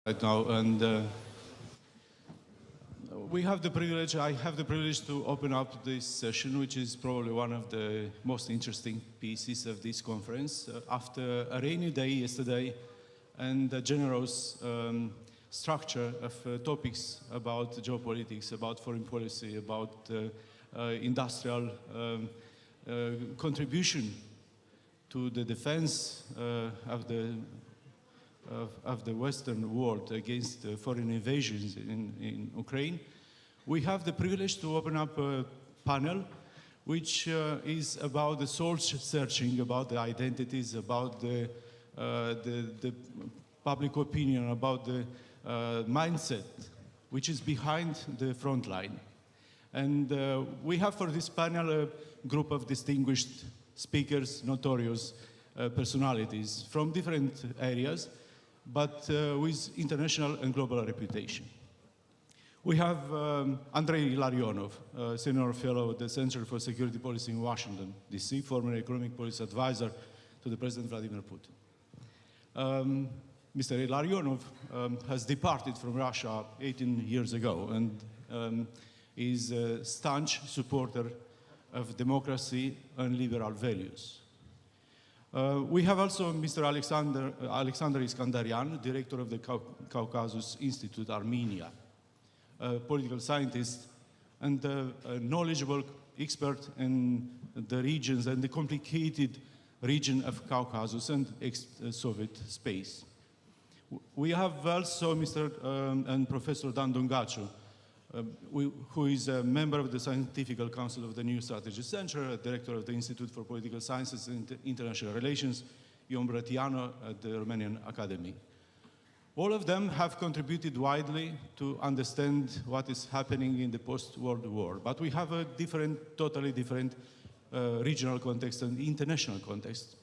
Right now, and I have the privilege to open up this session, which is probably one of the most interesting pieces of this conference. After a rainy day yesterday and a generous structure of topics about geopolitics, about foreign policy, about industrial contribution to the defense of the Western world against foreign invasions in Ukraine, we have the privilege to open up a panel which is about the soul searching, about the identities, about the public opinion, about the mindset which is behind the front line. And we have for this panel a group of distinguished speakers, notorious personalities from different areas, but with international and global reputation. We have Andrei ILLARIONOV, Senior Fellow at the Center for Security Policy in Washington, D.C., former economic policy advisor to the President Vladimir Putin. Mr. ILLARIONOV has departed from Russia 18 years ago and is a staunch supporter of democracy and liberal values. We have also Mr. Alexander ISKANDARYAN, director of the Caucasus Institute, Armenia, a political scientist and a knowledgeable expert in the regions and the complicated region of Caucasus and ex-Soviet space. We have also Mr. and Professor Dan Dungaciu, who is a member of the Scientific Council of the New Strategy Center, director of the Institute for Political Sciences and International Relations, MUNTEANU at the Romanian Academy. All of them have contributed widely to understand what is happening in the post-World War, but we have a totally different regional context and international context,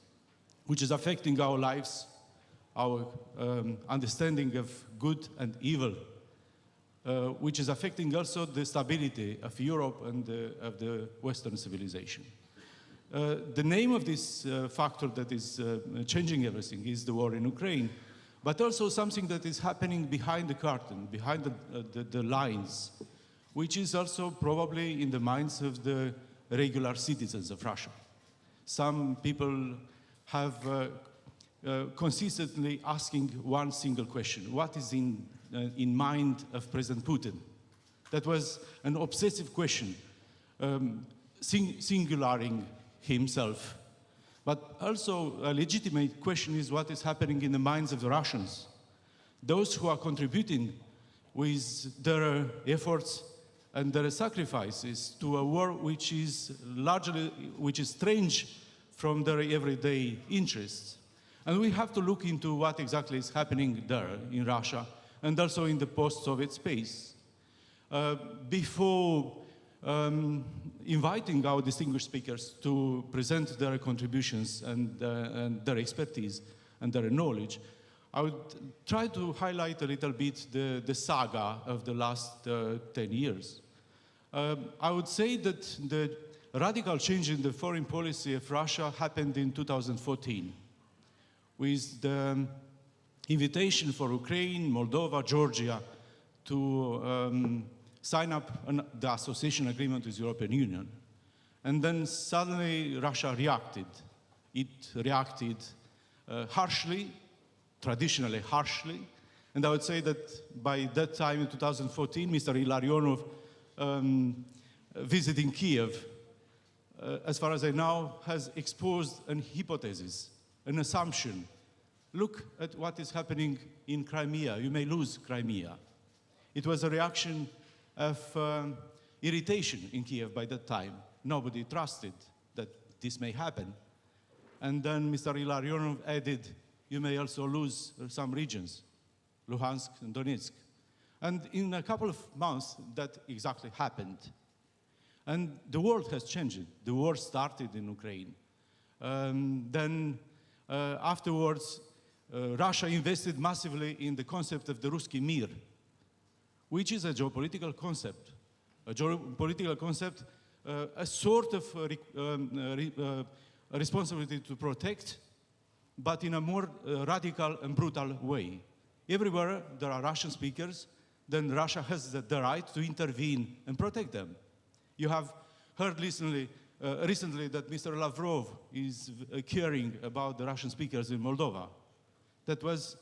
which is affecting our lives, our understanding of good and evil, which is affecting also the stability of Europe and of the Western civilization. The name of this factor that is changing everything is the war in Ukraine, but also something that is happening behind the curtain, behind the lines, which is also probably in the minds of the regular citizens of Russia. Some people have consistently asking one single question: what is in mind of President Putin? That was an obsessive question, singularing himself. But also a legitimate question is what is happening in the minds of the Russians, those who are contributing with their efforts and their sacrifices to a war which is strange from their everyday interests. And we have to look into what exactly is happening there in Russia and also in the post-Soviet space. Before inviting our distinguished speakers to present their contributions and their expertise and their knowledge, I would try to highlight a little bit the saga of the last 10 years. I would say that the radical change in the foreign policy of Russia happened in 2014 with the invitation for Ukraine, Moldova, Georgia to sign up the association agreement with the European Union. And then suddenly Russia reacted. It reacted harshly, traditionally harshly. And I would say that by that time in 2014, Mr. ILLARIONOV visiting Kiev, as far as I know, has exposed an hypothesis, an assumption. Look at what is happening in Crimea. You may lose Crimea. It was a reaction of irritation in Kiev by that time. Nobody trusted that this may happen. And then Mr. ILLARIONOV added, you may also lose some regions, Luhansk and Donetsk. And in a couple of months, that exactly happened. And the world has changed. The war started in Ukraine. Then afterwards, Russia invested massively in the concept of the Ruski Mir, which is a geopolitical concept. A geopolitical concept, a sort of responsibility to protect, but in a more radical and brutal way. everywhere there are Russian speakers, then Russia has the right to intervene and protect them. You have heard recently that Mr. Lavrov is caring about the Russian speakers in Moldova. That was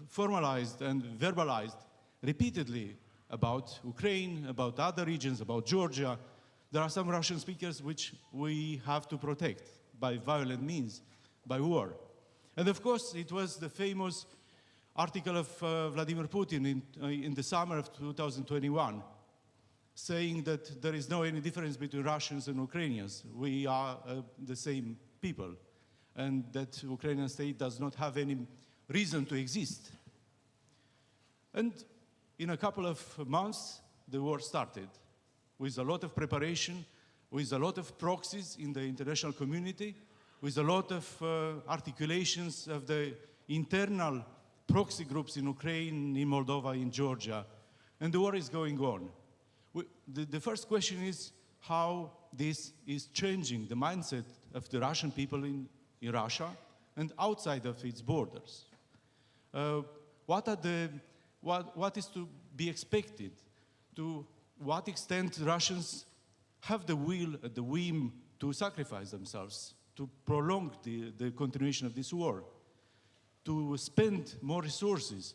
formalized and verbalized repeatedly about Ukraine, about other regions, about Georgia. There are some Russian speakers which we have to protect by violent means, by war. And of course, it was the famous article of Vladimir Putin in the summer of 2021, saying that there is no any difference between Russians and Ukrainians. We are the same people, and that Ukrainian state does not have any reason to exist. And in a couple of months, the war started, with a lot of preparation, with a lot of proxies in the international community, with a lot of articulations of the internal proxy groups in Ukraine, in Moldova, in Georgia, and the war is going on. The first question is how this is changing the mindset of the Russian people in Russia and outside of its borders. What is to be expected? To what extent Russians have the will, the whim to sacrifice themselves, to prolong the continuation of this war, to spend more resources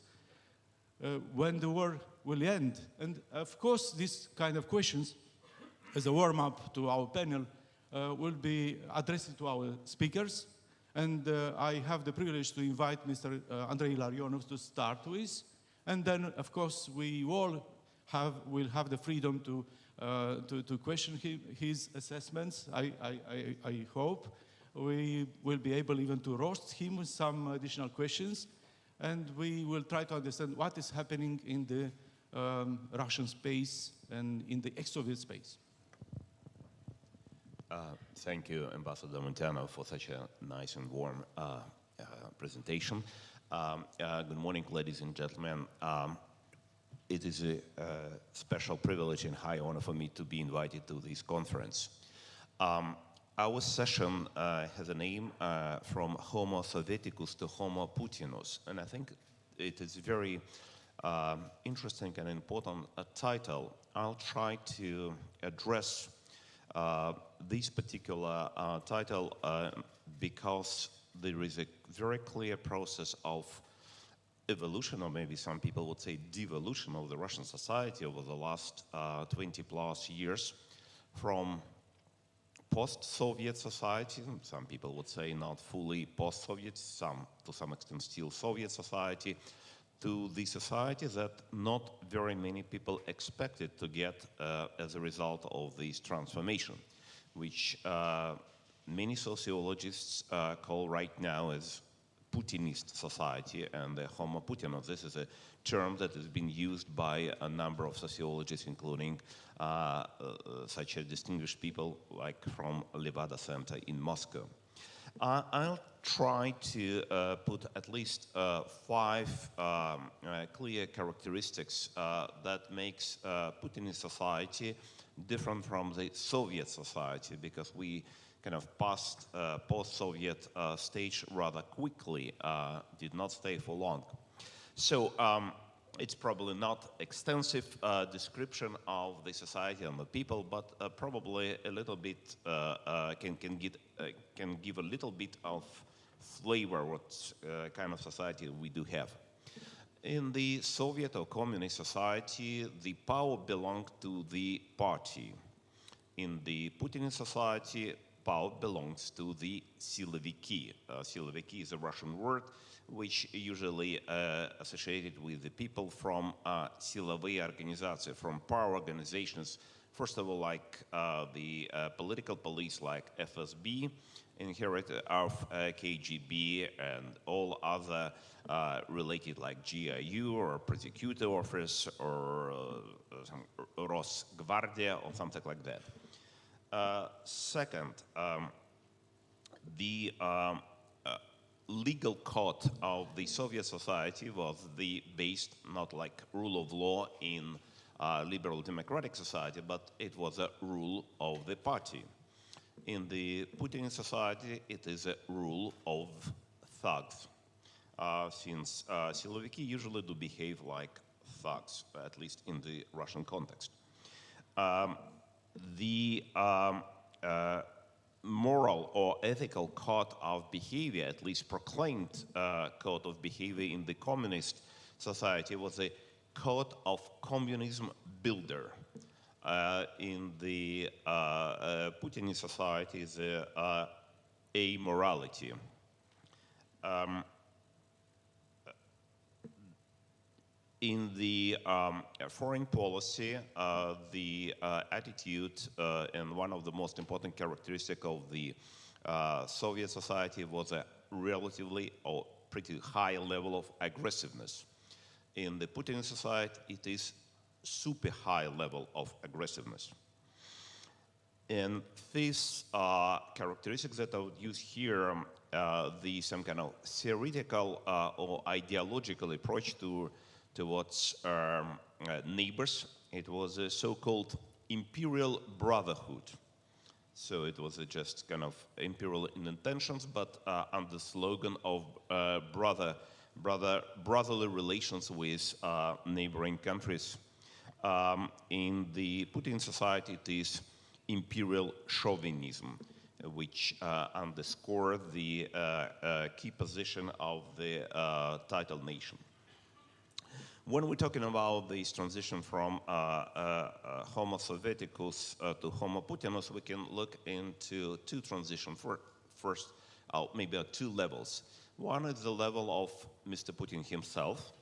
when the war will end? And of course, these kind of questions, as a warm-up to our panel, will be addressed to our speakers. And I have the privilege to invite Mr. Andrei ILLARIONOV to start with. And then, of course, we all will have the freedom to question his assessments. I hope we will be able even to roast him with some additional questions. And we will try to understand what is happening in the Russian space and in the ex-Soviet space. Thank you, Ambassador MUNTEANU, for such a nice and warm presentation. Good morning, ladies and gentlemen. It is a special privilege and high honor for me to be invited to this conference. Our session has a name from Homo Sovieticus to Homo Putinus, and I think it is very interesting and important title. I'll try to address this particular title because there is a very clear process of evolution, or maybe some people would say devolution, of the Russian society over the last 20 plus years, from post-Soviet society, some people would say not fully post-Soviet, to some extent still Soviet society, to the society that not very many people expected to get as a result of this transformation, which many sociologists call right now as Putinist Society and the Homo Putinus. This is a term that has been used by a number of sociologists, including such a distinguished people like from Levada Center in Moscow. I'll try to put at least 5 clear characteristics that makes Putinist society different from the Soviet society, because we kind of passed post-Soviet stage rather quickly, did not stay for long. So it's probably not extensive description of the society and the people, but probably a little bit can give a little bit of flavor what kind of society we do have. In the Soviet or Communist society, the power belonged to the party. In the Putinist society, power belongs to the siloviki. Siloviki is a Russian word which usually associated with the people from silovые организации, from power organizations. First of all, like the political police, like FSB, inherited of KGB, and all other related, like GIU or prosecutor office or some Rosgvardia or something like that. Second, the legal code of the Soviet society was based not like rule of law in liberal democratic society, but it was a rule of the party. In the Putinist society, it is a rule of thugs. since Siloviki usually do behave like thugs, at least in the Russian context. The moral or ethical code of behavior, at least proclaimed code of behavior in the Communist Society, was a code of communism builder. In the Putinist Society is amorality. In the foreign policy, the attitude and one of the most important characteristics of the Soviet society was a relatively or pretty high level of aggressiveness. In the Putin society, it is super high level of aggressiveness. And these characteristics that I would use here, some kind of theoretical or ideological approach towards neighbors. It was a so-called imperial brotherhood. So it was just kind of imperial in intentions, but under the slogan of brotherly relations with neighboring countries. In the Putin society, it is imperial chauvinism, which underscore the key position of the titled nation. When we're talking about this transition from Homo Sovieticus to Homo Putinus, we can look into two transitions. First, maybe at two levels. One is the level of Mr. Putin himself,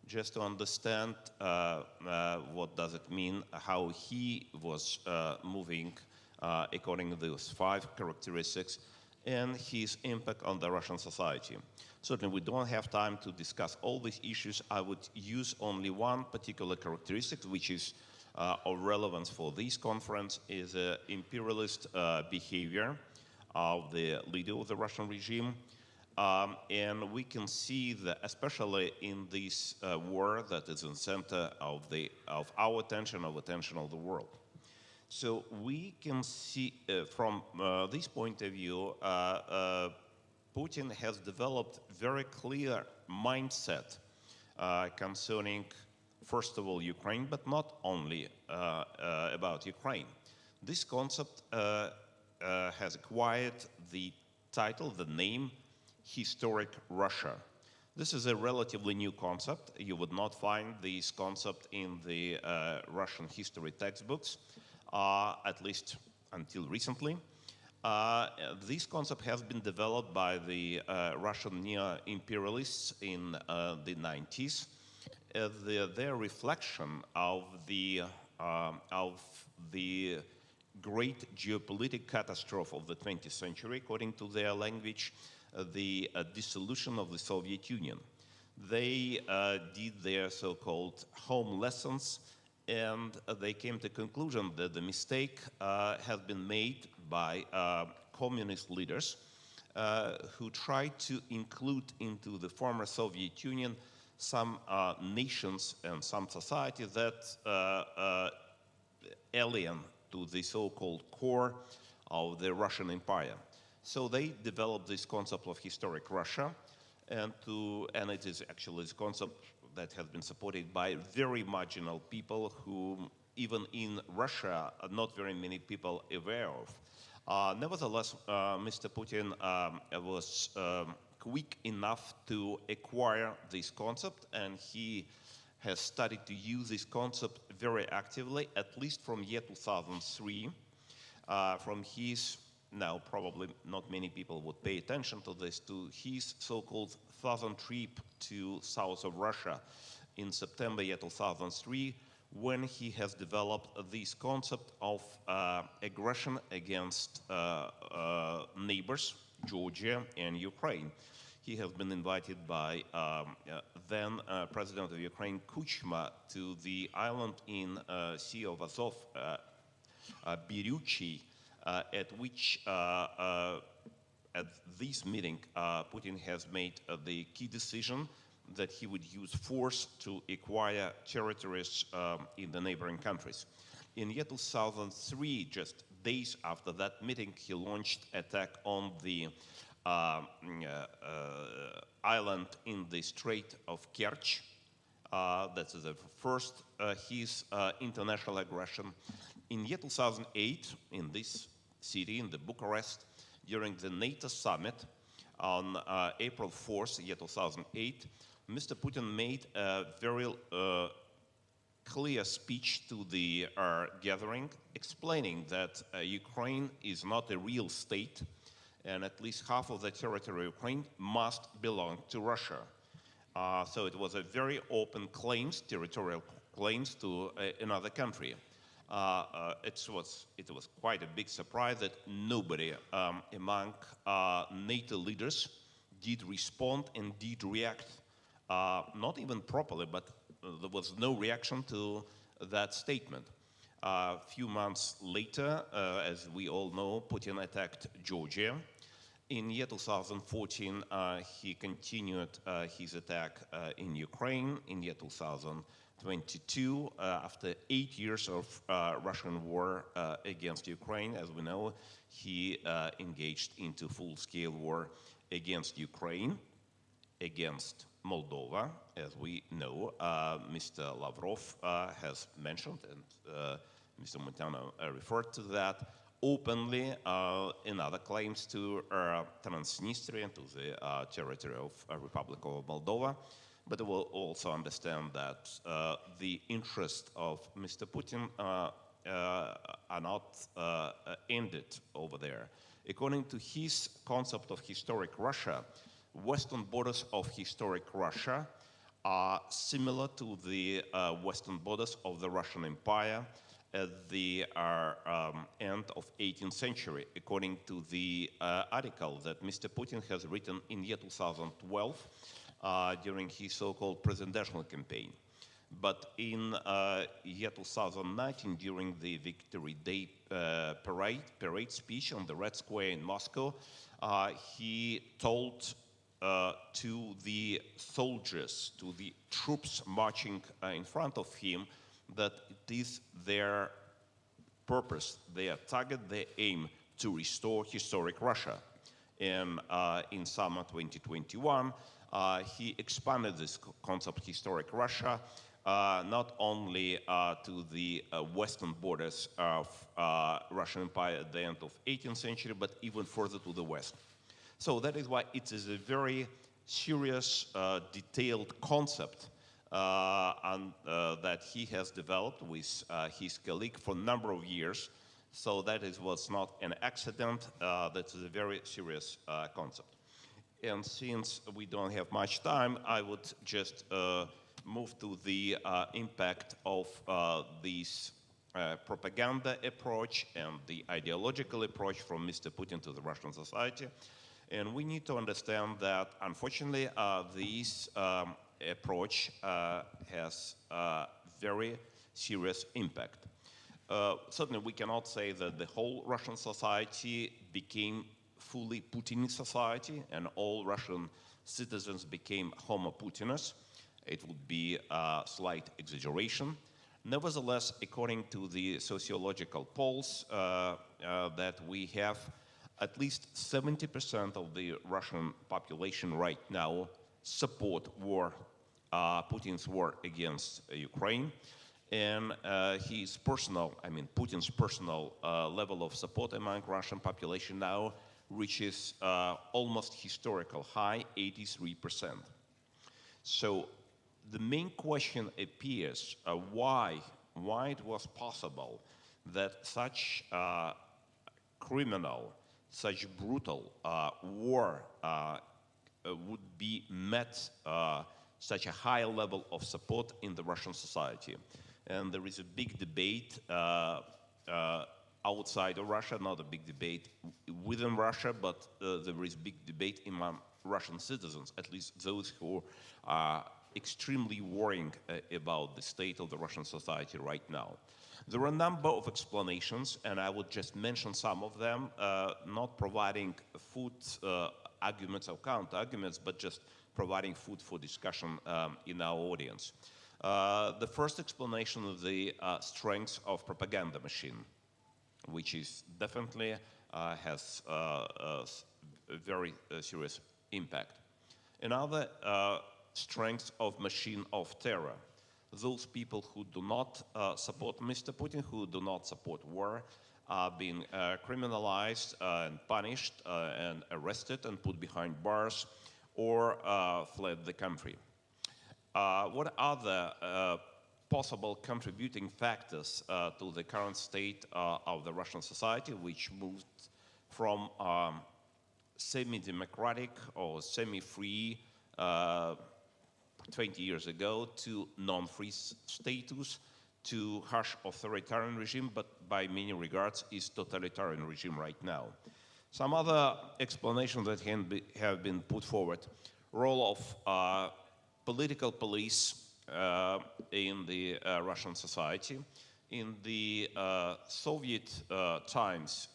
just to understand what does it mean, how he was moving according to those 5 characteristics, and his impact on the Russian society. Certainly, we don't have time to discuss all these issues. I would use only one particular characteristic, which is of relevance for this conference, is imperialist behavior of the leader of the Russian regime. And we can see that, especially in this war that is in the center of our attention, of attention of the world. So we can see from this point of view, Putin has developed very clear mindset concerning, first of all, Ukraine, but not only about Ukraine. This concept has acquired the title, the name, Historic Russia. This is a relatively new concept. You would not find this concept in the Russian history textbooks, at least until recently. This concept has been developed by the Russian neo-imperialists in the 90s. Their reflection of the great geopolitical catastrophe of the 20th century, according to their language, the dissolution of the Soviet Union. They did their so-called home lessons, and they came to the conclusion that the mistake has been made by communist leaders who tried to include into the former Soviet Union some nations and some societies that alien to the so-called core of the Russian Empire. So they developed this concept of historic Russia, and it is actually this concept that has been supported by very marginal people who, even in Russia, not very many people aware of. Nevertheless, Mr. Putin was quick enough to acquire this concept, and he has started to use this concept very actively, at least from year 2003, from his, now probably not many people would pay attention to this, to his so-called southern trip to south of Russia in September year 2003, when he has developed this concept of aggression against neighbors, Georgia and Ukraine. He has been invited by then President of Ukraine, Kuchma, to the island in Sea of Azov, Biruchi, at which at this meeting, Putin has made the key decision that he would use force to acquire territories in the neighboring countries. In year 2003, just days after that meeting, he launched attack on the island in the Strait of Kerch. That's the first his international aggression. In year 2008, in this city, in the Bucharest, during the NATO summit on April 4th, year 2008, Mr. Putin made a very clear speech to the gathering, explaining that Ukraine is not a real state, and at least half of the territory of Ukraine must belong to Russia. So it was a very open claims, territorial claims to another country. It was quite a big surprise that nobody among NATO leaders did respond and did react, not even properly, but there was no reaction to that statement. A few months later, as we all know, Putin attacked Georgia. In year 2014, he continued his attack in Ukraine. In year 2022, after 8 years of Russian war against Ukraine, as we know, he engaged into full-scale war against Ukraine, against Moldova, as we know. Mr. Lavrov has mentioned, and Mr. MUNTEANU referred to that openly in other claims to Transnistria, to the territory of Republic of Moldova. But we will also understand that the interests of Mr. Putin are not ended over there. According to his concept of historic Russia, western borders of historic Russia are similar to the western borders of the Russian Empire at the end of 18th century, according to the article that Mr. Putin has written in year 2012 during his so-called presidential campaign. But in year 2019, during the Victory Day parade speech on the Red Square in Moscow, he told to the soldiers, to the troops marching in front of him, that it is their purpose, their target, their aim to restore historic Russia. And in summer 2021, he expanded this concept, historic Russia, not only to the western borders of Russian Empire at the end of 18th century, but even further to the west. So that is why it is a very serious, detailed concept that he has developed with his colleague for a number of years. So that was not an accident. That is a very serious concept. And since we don't have much time, I would just move to the impact of this propaganda approach and the ideological approach from Mr. Putin to the Russian society. And we need to understand that, unfortunately, this approach has very serious impact. Certainly, we cannot say that the whole Russian society became fully Putinist society and all Russian citizens became Homo Putinus. It would be a slight exaggeration. Nevertheless, according to the sociological polls that we have, at least 70% of the Russian population right now support war, Putin's war against Ukraine. And his personal, Putin's personal level of support among Russian population now reaches almost historical high, 83%. So the main question appears why it was possible that such criminal, such brutal war would be met such a high level of support in the Russian society. And there is a big debate outside of Russia, not a big debate within Russia, but there is big debate among Russian citizens, at least those who are extremely worrying about the state of the Russian society right now. There are a number of explanations, and I would just mention some of them, not providing food arguments or counter-arguments, but just providing food for discussion in our audience. The first explanation of the strength of propaganda machine, which is definitely has a very serious impact. Another strength of machine of terror. Those people who do not support Mr. Putin, who do not support war, are being criminalized and punished and arrested and put behind bars or fled the country. What are the possible contributing factors to the current state of the Russian society, which moved from semi-democratic or semi-free 20 years ago to non-free status, to harsh authoritarian regime, but by many regards is totalitarian regime right now. Some other explanations that have been put forward. Role of political police in the Russian society. In the Soviet times,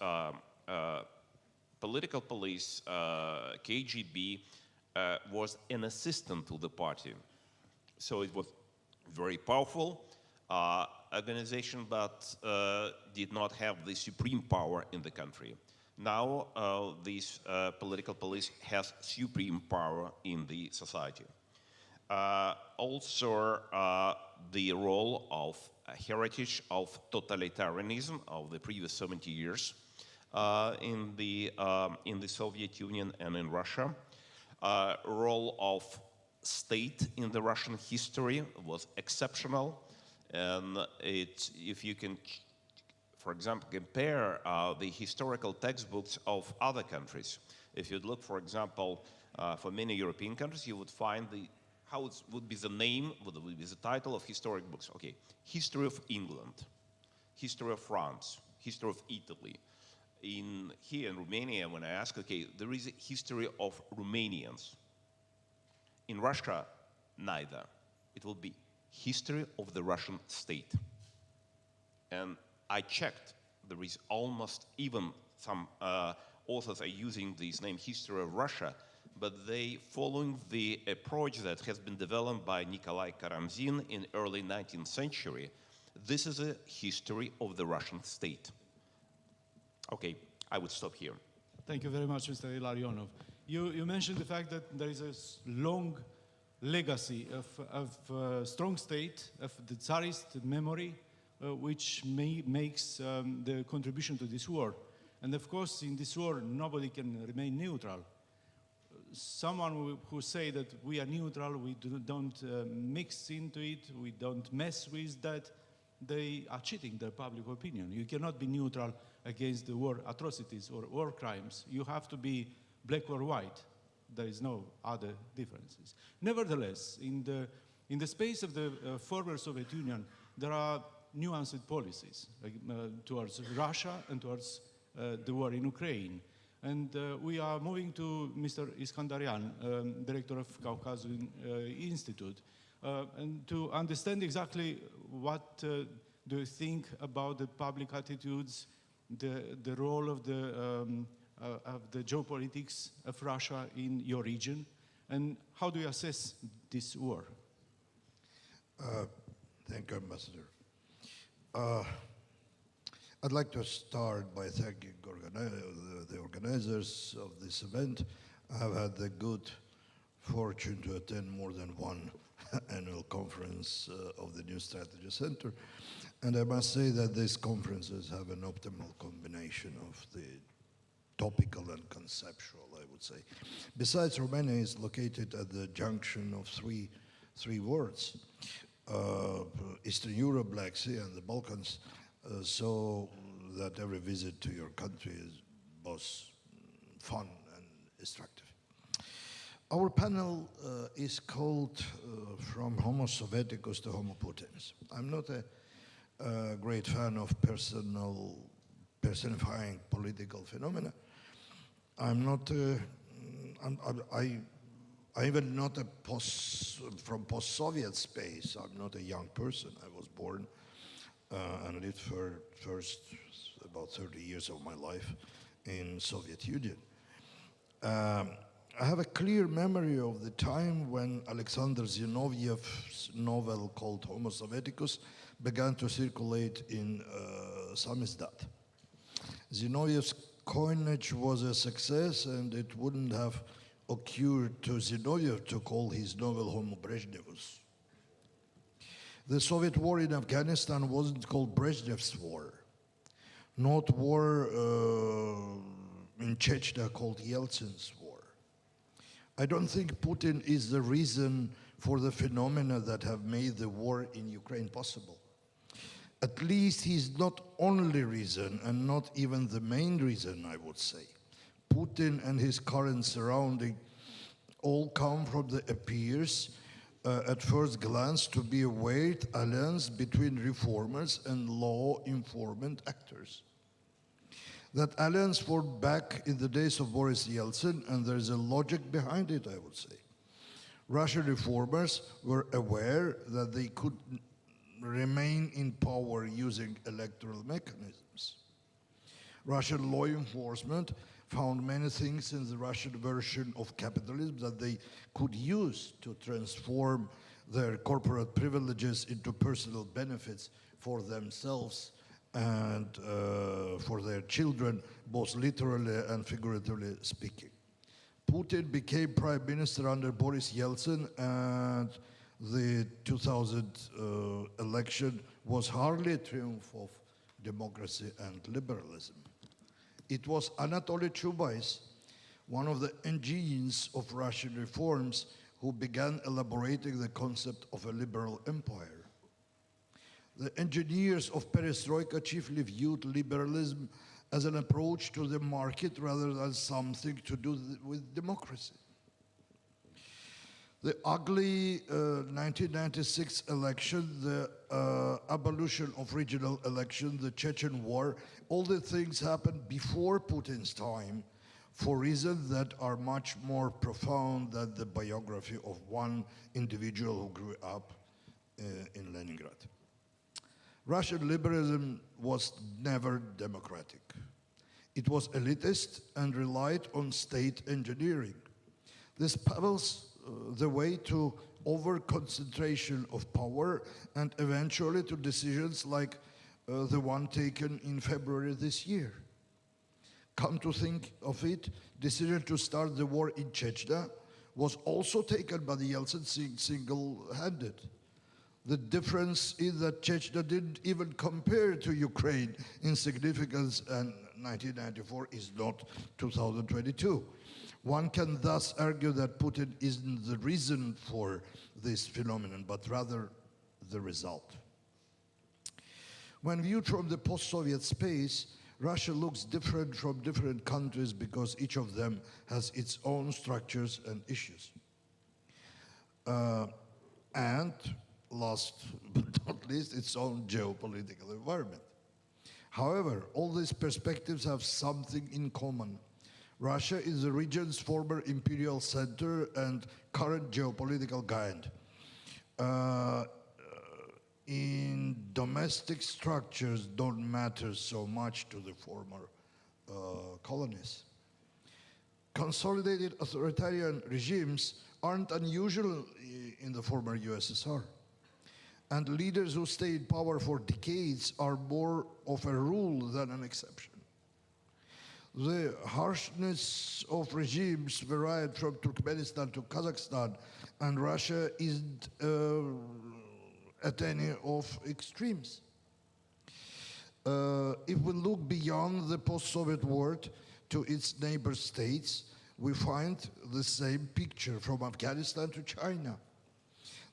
political police, KGB, was an assistant to the party. So it was very powerful organization, but did not have the supreme power in the country. Now, this political police has supreme power in the society. Also, the role of heritage of totalitarianism of the previous 70 years in the Soviet Union and in Russia. Role of state in the Russian history was exceptional, and if you can, for example, compare the historical textbooks of other countries. If you'd look, for example, for many European countries, you would find how it would be the name, what would be the title of historic books. Okay, History of England, History of France, History of Italy. Here in Romania, when I ask, okay, there is a history of Romanians. In Russia, neither. It will be history of the Russian state. And I checked, there is almost even some authors are using this name, History of Russia, but they following the approach that has been developed by Nikolai Karamzin in early 19th century. This is a history of the Russian state. Okay, I would stop here. Thank you very much, Mr. Illarionov. You mentioned the fact that there is a long legacy of strong state, of the Tsarist memory, which makes the contribution to this war. And of course, in this war, nobody can remain neutral. Someone who say that we are neutral, we don't mix into it, we don't mess with that, they are cheating the public opinion. You cannot be neutral against the war atrocities or war crimes. You have to be black or white. There is no other differences. Nevertheless, in the space of the former Soviet Union, there are nuanced policies towards Russia and towards the war in Ukraine. And we are moving to Mr. ISKANDARYAN, director of Caucasus Institute, and to understand exactly what do you think about the public attitudes, the role of the geopolitics of Russia in your region, and how do you assess this war? Thank you, Ambassador. I'd like to start by thanking the organizers of this event. I've had the good fortune to attend more than one annual conference of the New Strategy Center, and I must say that these conferences have an optimal combination of the topical and conceptual, I would say. Besides, Romania is located at the junction of three worlds, Eastern Europe, Black Sea, and the Balkans, so that every visit to your country is both fun and instructive. Our panel is called From Homo Sovieticus to Homo Putinus. I'm not a great fan of personifying political phenomena. I'm not, I'm even not from post-Soviet space. I'm not a young person. I was born and lived for first about 30 years of my life in Soviet Union. I have a clear memory of the time when Alexander Zinoviev's novel called Homo Sovieticus began to circulate in samizdat. Zinoviev's coinage was a success, and it wouldn't have occurred to Zinoviev to call his novel Homo Brezhnevus. The Soviet war in Afghanistan wasn't called Brezhnev's war, not war in Chechnya called Yeltsin's war. I don't think Putin is the reason for the phenomena that have made the war in Ukraine possible. At least he's not only reason and not even the main reason, I would say. Putin and his current surrounding all come from the appears at first glance to be a weird alliance between reformers and law enforcement actors. That alliance formed back in the days of Boris Yeltsin, and there's a logic behind it, I would say. Russian reformers were aware that they could remain in power using electoral mechanisms. Russian law enforcement found many things in the Russian version of capitalism that they could use to transform their corporate privileges into personal benefits for themselves and for their children, both literally and figuratively speaking. Putin became prime minister under Boris Yeltsin, and the 2000 election was hardly a triumph of democracy and liberalism. It was Anatoly Chubais, one of the engineers of Russian reforms, who began elaborating the concept of a liberal empire. The engineers of Perestroika chiefly viewed liberalism as an approach to the market rather than something to do with democracy. The ugly 1996 election, the abolition of regional elections, the Chechen war, all the things happened before Putin's time for reasons that are much more profound than the biography of one individual who grew up in Leningrad. Russian liberalism was never democratic. It was elitist and relied on state engineering. This paves the way to over-concentration of power and eventually to decisions like the one taken in February this year. Come to think of it, decision to start the war in Chechnya was also taken by the Yeltsin single-handed. The difference is that Chechnya didn't even compare to Ukraine in significance, and 1994 is not 2022. One can thus argue that Putin isn't the reason for this phenomenon, but rather the result. When viewed from the post-Soviet space, Russia looks different from different countries because each of them has its own structures and issues. And last but not least, its own geopolitical environment. However, all these perspectives have something in common. Russia is the region's former imperial center and current geopolitical guide. In domestic structures don't matter so much to the former colonies. Consolidated authoritarian regimes aren't unusual in the former USSR. And leaders who stay in power for decades are more of a rule than an exception. The harshness of regimes varied from Turkmenistan to Kazakhstan, and Russia isn't at any of extremes. If we look beyond the post-Soviet world to its neighbor states, we find the same picture from Afghanistan to China.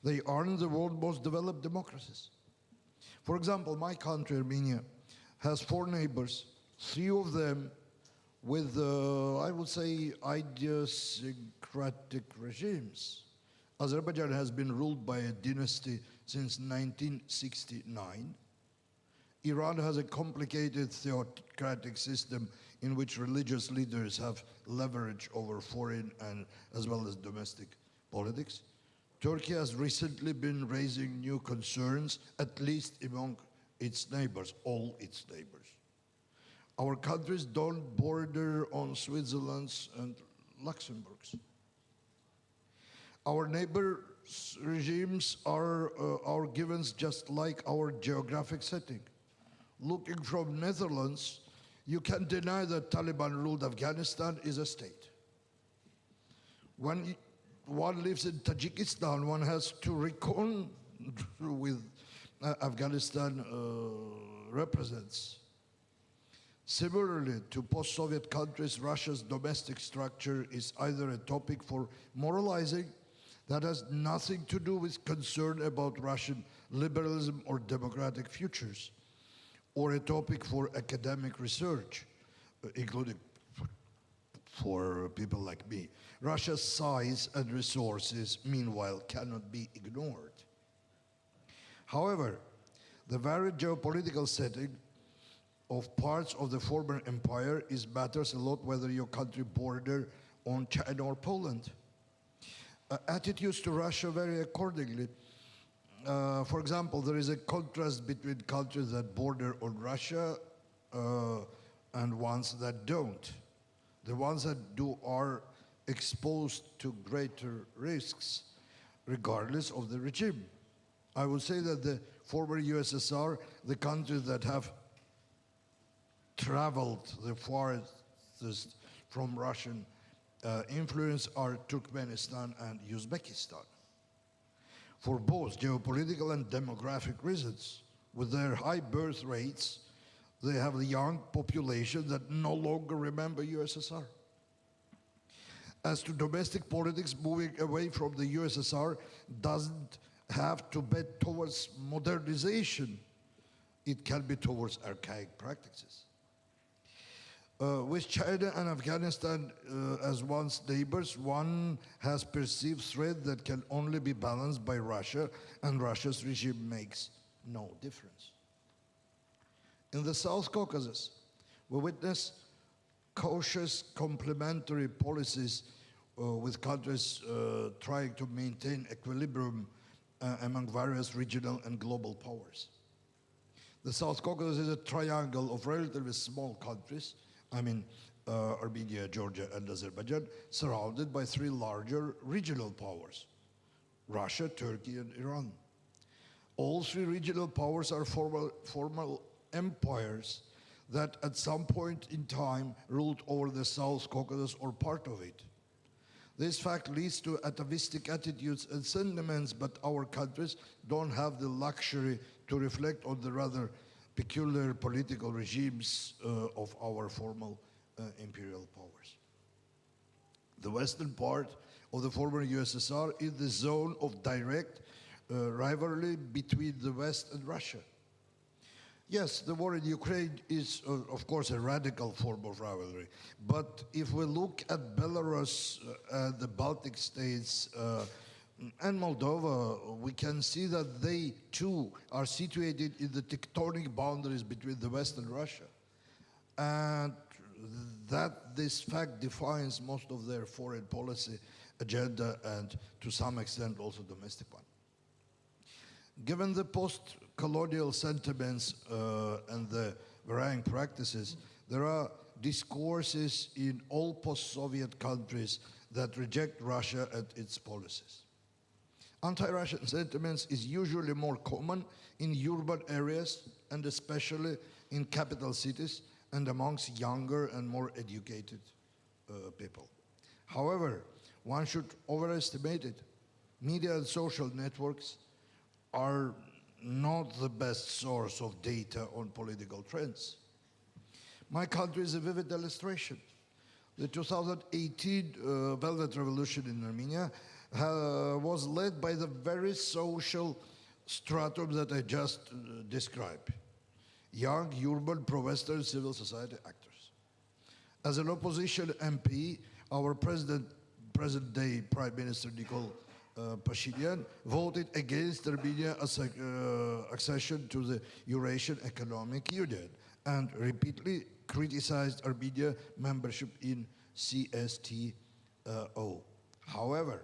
They aren't the world's most developed democracies. For example, my country, Armenia, has 4 neighbors, 3 of them with, I would say, idiosyncratic regimes. Azerbaijan has been ruled by a dynasty since 1969. Iran has a complicated theocratic system in which religious leaders have leverage over foreign and as well as domestic politics. Turkey has recently been raising new concerns, at least among its neighbors, all its neighbors. Our countries don't border on Switzerland's and Luxembourg's. Our neighbors' regimes are our givens just like our geographic setting. Looking from Netherlands, you can deny that Taliban-ruled Afghanistan is a state. When one lives in Tajikistan, one has to reckon with Afghanistan represents. Similarly to post-Soviet countries, Russia's domestic structure is either a topic for moralizing that has nothing to do with concern about Russian liberalism or democratic futures, or a topic for academic research, including for people like me. Russia's size and resources, meanwhile, cannot be ignored. However, the varied geopolitical setting of parts of the former empire matters a lot whether your country border on China or Poland. Attitudes to Russia vary accordingly. For example, there is a contrast between countries that border on Russia and ones that don't. The ones that do are exposed to greater risks, regardless of the regime. I would say that the former USSR, the countries that have traveled the farthest from Russian influence are Turkmenistan and Uzbekistan. For both geopolitical and demographic reasons, with their high birth rates, they have a young population that no longer remember USSR. As to domestic politics, moving away from the USSR doesn't have to bet towards modernization. It can be towards archaic practices. With China and Afghanistan as one's neighbors, one has perceived threat that can only be balanced by Russia, and Russia's regime makes no difference. In the South Caucasus, we witness cautious complementary policies with countries trying to maintain equilibrium among various regional and global powers. The South Caucasus is a triangle of relatively small countries, Armenia, Georgia, and Azerbaijan, surrounded by three larger regional powers, Russia, Turkey, and Iran. All three regional powers are formal empires that at some point in time ruled over the South Caucasus or part of it. This fact leads to atavistic attitudes and sentiments, but our countries don't have the luxury to reflect on the rather peculiar political regimes of our formal imperial powers. The western part of the former USSR is the zone of direct rivalry between the West and Russia. Yes, the war in Ukraine is, of course, a radical form of rivalry. But if we look at Belarus, the Baltic states, and Moldova, we can see that they, too, are situated in the tectonic boundaries between the West and Russia. And that this fact defines most of their foreign policy agenda and, to some extent, also domestic one. Given the post-colonial sentiments and the varying practices, there are discourses in all post-Soviet countries that reject Russia and its policies. Anti-Russian sentiments is usually more common in urban areas and especially in capital cities and amongst younger and more educated people. However, one should overestimate it. Media and social networks are not the best source of data on political trends. My country is a vivid illustration. The 2018 Velvet Revolution in Armenia was led by the very social stratum that I just described. Young, urban, pro-Western civil society actors. As an opposition MP, our present-day Prime Minister Nikol Pashinyan voted against Armenia's accession to the Eurasian Economic Union and repeatedly criticized Armenia's membership in CSTO. However,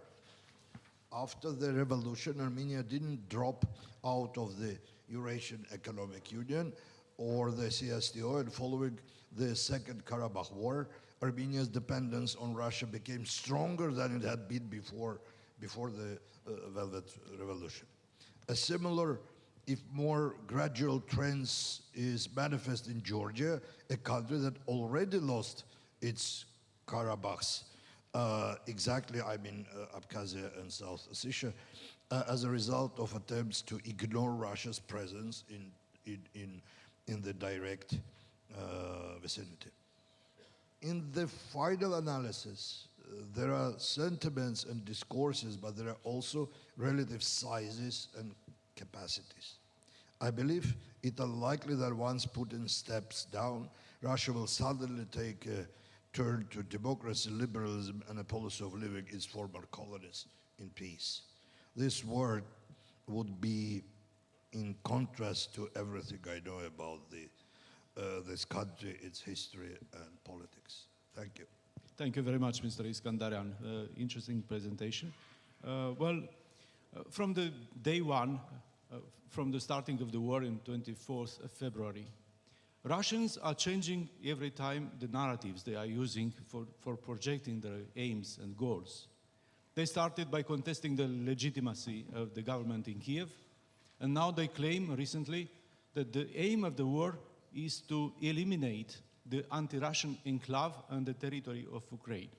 after the revolution, Armenia didn't drop out of the Eurasian Economic Union or the CSTO, and following the Second Karabakh War, Armenia's dependence on Russia became stronger than it had been before the Velvet Revolution. A similar, if more gradual trends is manifest in Georgia, a country that already lost its Karabakhs exactly, I mean, Abkhazia and South Ossetia, as a result of attempts to ignore Russia's presence in the direct vicinity. In the final analysis, there are sentiments and discourses, but there are also relative sizes and capacities. I believe it unlikely that once Putin steps down, Russia will suddenly take a turn to democracy, liberalism, and a policy of living its former colonies in peace. This word would be in contrast to everything I know about this country, its history and politics. Thank you. Thank you very much, Mr. Iskandarian. Interesting presentation. From the day one, from the starting of the war in 24th of February, Russians are changing every time the narratives they are using for projecting their aims and goals. They started by contesting the legitimacy of the government in Kiev, and now they claim recently that the aim of the war is to eliminate the anti-Russian enclave on the territory of Ukraine.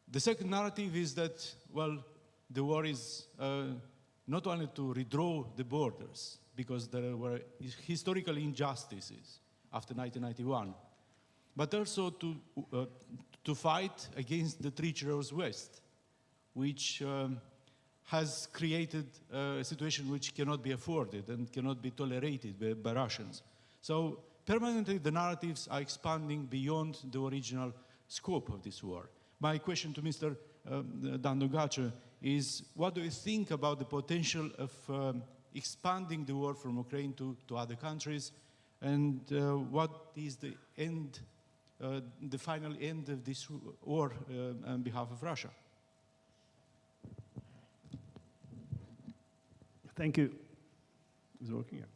The second narrative is that, well, the war is not only to redraw the borders, because there were historical injustices after 1991, but also to fight against the treacherous West, which has created a situation which cannot be afforded and cannot be tolerated by Russians. So permanently the narratives are expanding beyond the original scope of this war. My question to Mr. Dandogace is, what do you think about the potential of expanding the war from Ukraine to other countries, and what is the end, the final end of this war on behalf of Russia? Thank you. It's working here.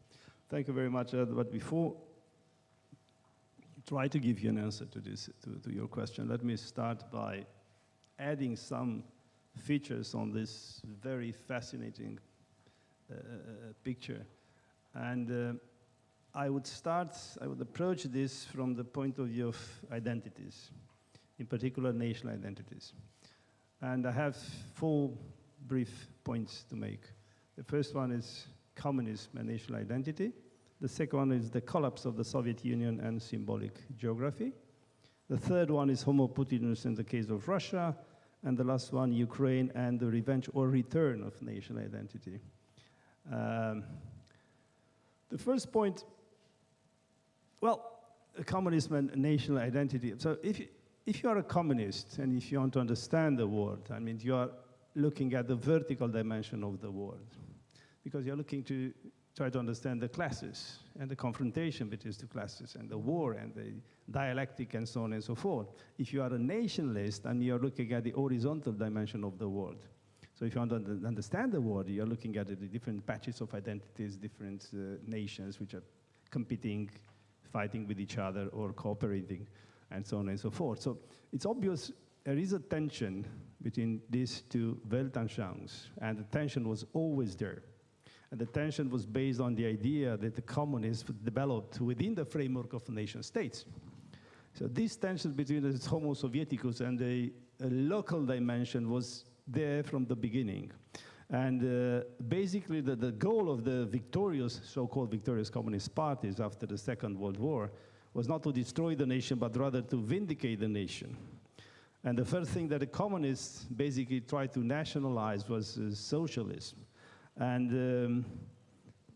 Thank you very much. But before I try to give you an answer to this, to your question, let me start by adding some features on this very fascinating picture. And I would approach this from the point of view of identities, in particular national identities. And I have 4 brief points to make. The first one is communism and national identity. The second one is the collapse of the Soviet Union and symbolic geography. The third one is Homo Putinus in the case of Russia. And the last one, Ukraine and the revenge or return of national identity. The first point, well, communism and national identity. So if you are a communist and if you want to understand the world, I mean, you are looking at the vertical dimension of the world, because you're looking to try to understand the classes and the confrontation between the classes and the war and the dialectic and so on and so forth. If you are a nationalist, and you're looking at the horizontal dimension of the world. So if you want to understand the world, you're looking at the different patches of identities, different nations which are competing, fighting with each other or cooperating, and so on and so forth. So it's obvious there is a tension between these two Weltanschauungs, and the tension was always there. And the tension was based on the idea that the communists developed within the framework of nation states. So this tension between the Homo Sovieticus and the local dimension was there from the beginning. And basically the goal of the victorious, so-called victorious communist parties after the Second World War was not to destroy the nation, but rather to vindicate the nation. And the first thing that the communists basically tried to nationalize was socialism. And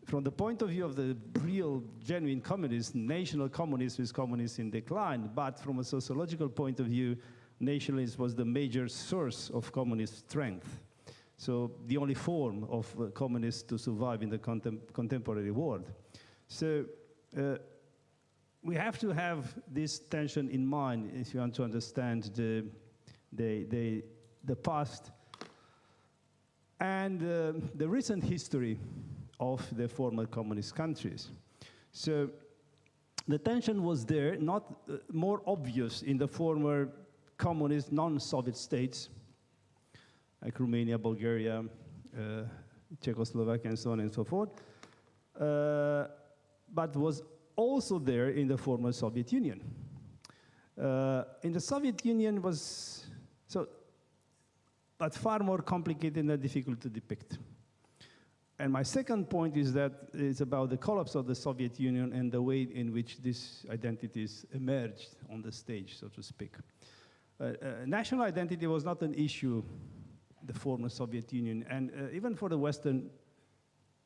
from the point of view of the real, genuine communists, national communism is communist in decline. But from a sociological point of view, nationalism was the major source of communist strength. So the only form of communists to survive in the contemporary world. So we have to have this tension in mind if you want to understand the past and the recent history of the former communist countries. So the tension was there, not more obvious in the former communist non-Soviet states, like Romania, Bulgaria, Czechoslovakia, and so on and so forth, but was also there in the former Soviet Union. In the Soviet Union was, but far more complicated and difficult to depict. And my second point is that it's about the collapse of the Soviet Union and the way in which these identities emerged on the stage, so to speak. National identity was not an issue in the former Soviet Union, and even for the Western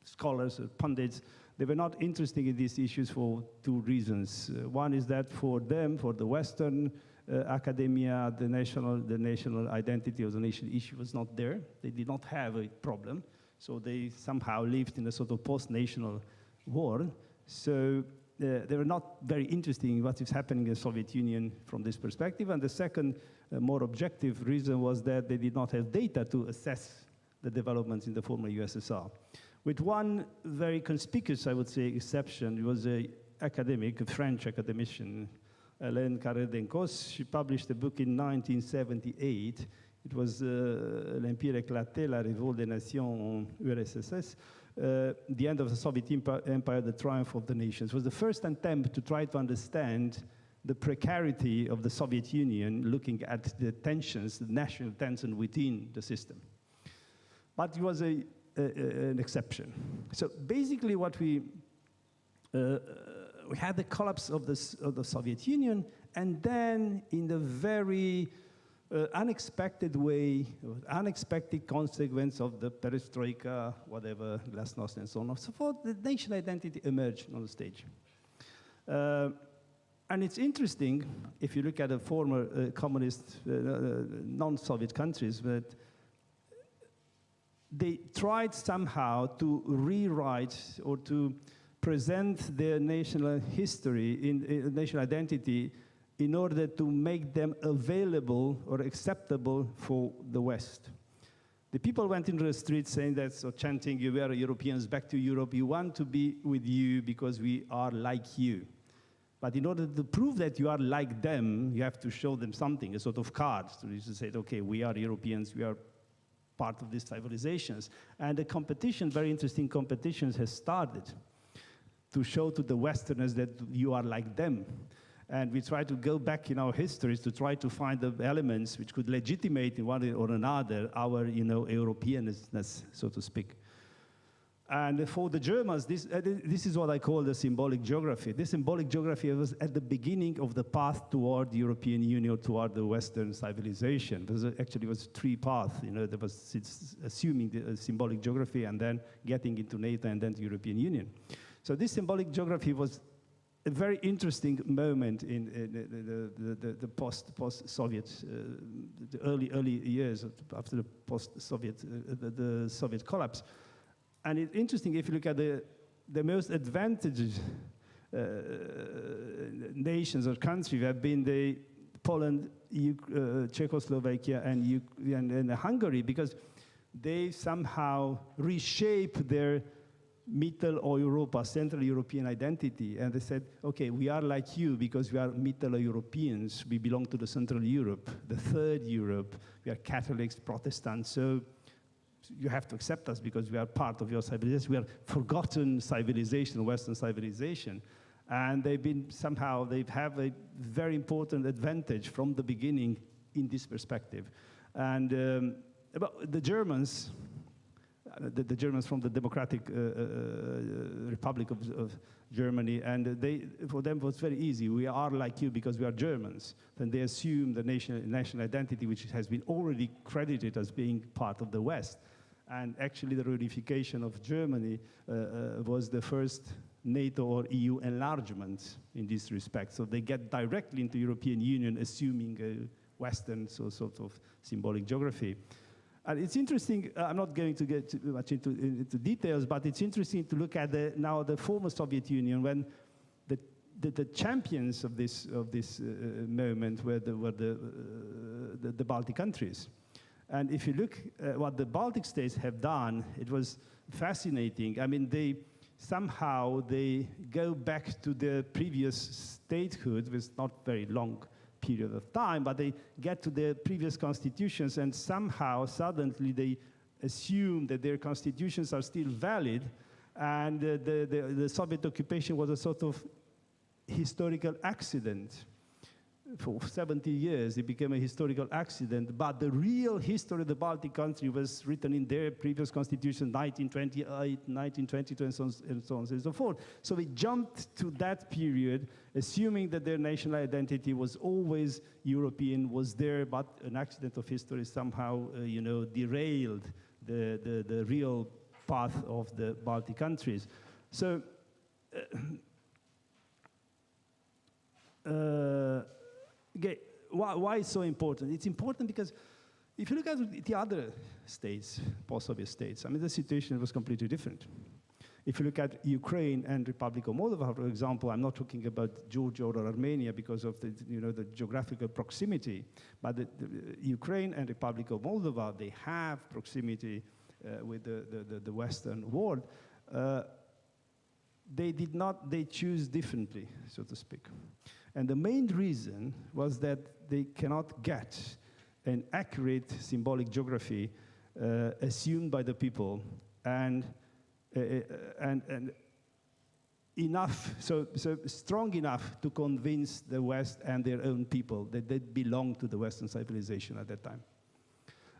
scholars, pundits, they were not interested in these issues for two reasons. One is that for them, for the Western academia, the national identity of the nation issue was not there. They did not have a problem. So they somehow lived in a sort of post-national world. So they were not very interested in what is happening in the Soviet Union from this perspective. And the second, more objective reason was that they did not have data to assess the developments in the former USSR. With one very conspicuous, I would say, exception. It was an academic, a French academician, Hélène Carré-Dencos. She published a book in 1978. It was L'Empire éclaté, la révolte des nations en URSS, the end of the Soviet Empire, the triumph of the nations. It was the first attempt to try to understand the precarity of the Soviet Union, looking at the tensions, the national tension within the system. But it was an exception. So basically what we had the collapse of the Soviet Union, and then in the very unexpected way, unexpected consequence of the perestroika, whatever, glasnost, and so on and so forth, the national identity emerged on the stage. And it's interesting, if you look at the former communist, non-Soviet countries, that they tried somehow to rewrite or to present their national history, in national identity, in order to make them available or acceptable for the West. The people went into the streets saying that, so chanting, "You are Europeans, back to Europe, we want to be with you because we are like you." But in order to prove that you are like them, you have to show them something, a sort of card. So you say, okay, we are Europeans, we are part of these civilizations. And the competition, very interesting competitions, has started to show to the Westerners that you are like them. And we try to go back in our histories to try to find the elements which could legitimate in one or another our, Europeanness, so to speak. And for the Germans, this is what I call the symbolic geography. This symbolic geography was at the beginning of the path toward the European Union, toward the Western civilization. It was three paths. There was assuming the symbolic geography and then getting into NATO and then the European Union. So this symbolic geography was a very interesting moment in the post-Soviet, the early years after the post-Soviet, the Soviet collapse. And it's interesting if you look at the most advantaged nations or countries have been the Poland, Czechoslovakia, and Hungary, because they somehow reshape their Middle or Europa, Central European identity. And they said, okay, we are like you because we are Middle Europeans. We belong to the Central Europe, the Third Europe. We are Catholics, Protestants. So you have to accept us because we are part of your civilization. We are forgotten civilization, Western civilization. And they have a very important advantage from the beginning in this perspective. And about the Germans, the Germans from the Democratic Republic of Germany, and for them it was very easy. We are like you because we are Germans. Then they assume the national identity, which has been already credited as being part of the West. And actually the reunification of Germany was the first NATO or EU enlargement in this respect. So they get directly into European Union, assuming a Western sort of symbolic geography. And it's interesting, I'm not going to get too much into details, but it's interesting to look at now the former Soviet Union, when the champions of this moment were the Baltic countries. And if you look at what the Baltic states have done, it was fascinating. I mean, they go back to their previous statehood with not very long period of time, but they get to their previous constitutions, and somehow, suddenly, they assume that their constitutions are still valid, and the Soviet occupation was a sort of historical accident. for 70 years, it became a historical accident, but the real history of the Baltic country was written in their previous constitution, 1928, 1922, and so on and so forth. So we jumped to that period, assuming that their national identity was always European, was there, but an accident of history somehow, derailed the real path of the Baltic countries. So, okay, why it's so important? It's important because if you look at the other states, post-Soviet states, the situation was completely different. If you look at Ukraine and Republic of Moldova, for example, I'm not talking about Georgia or Armenia because of the geographical proximity, but the Ukraine and Republic of Moldova, they have proximity with the Western world. They choose differently, so to speak. And the main reason was that they cannot get an accurate symbolic geography assumed by the people and enough, so strong enough to convince the West and their own people that they belong to the Western civilization at that time.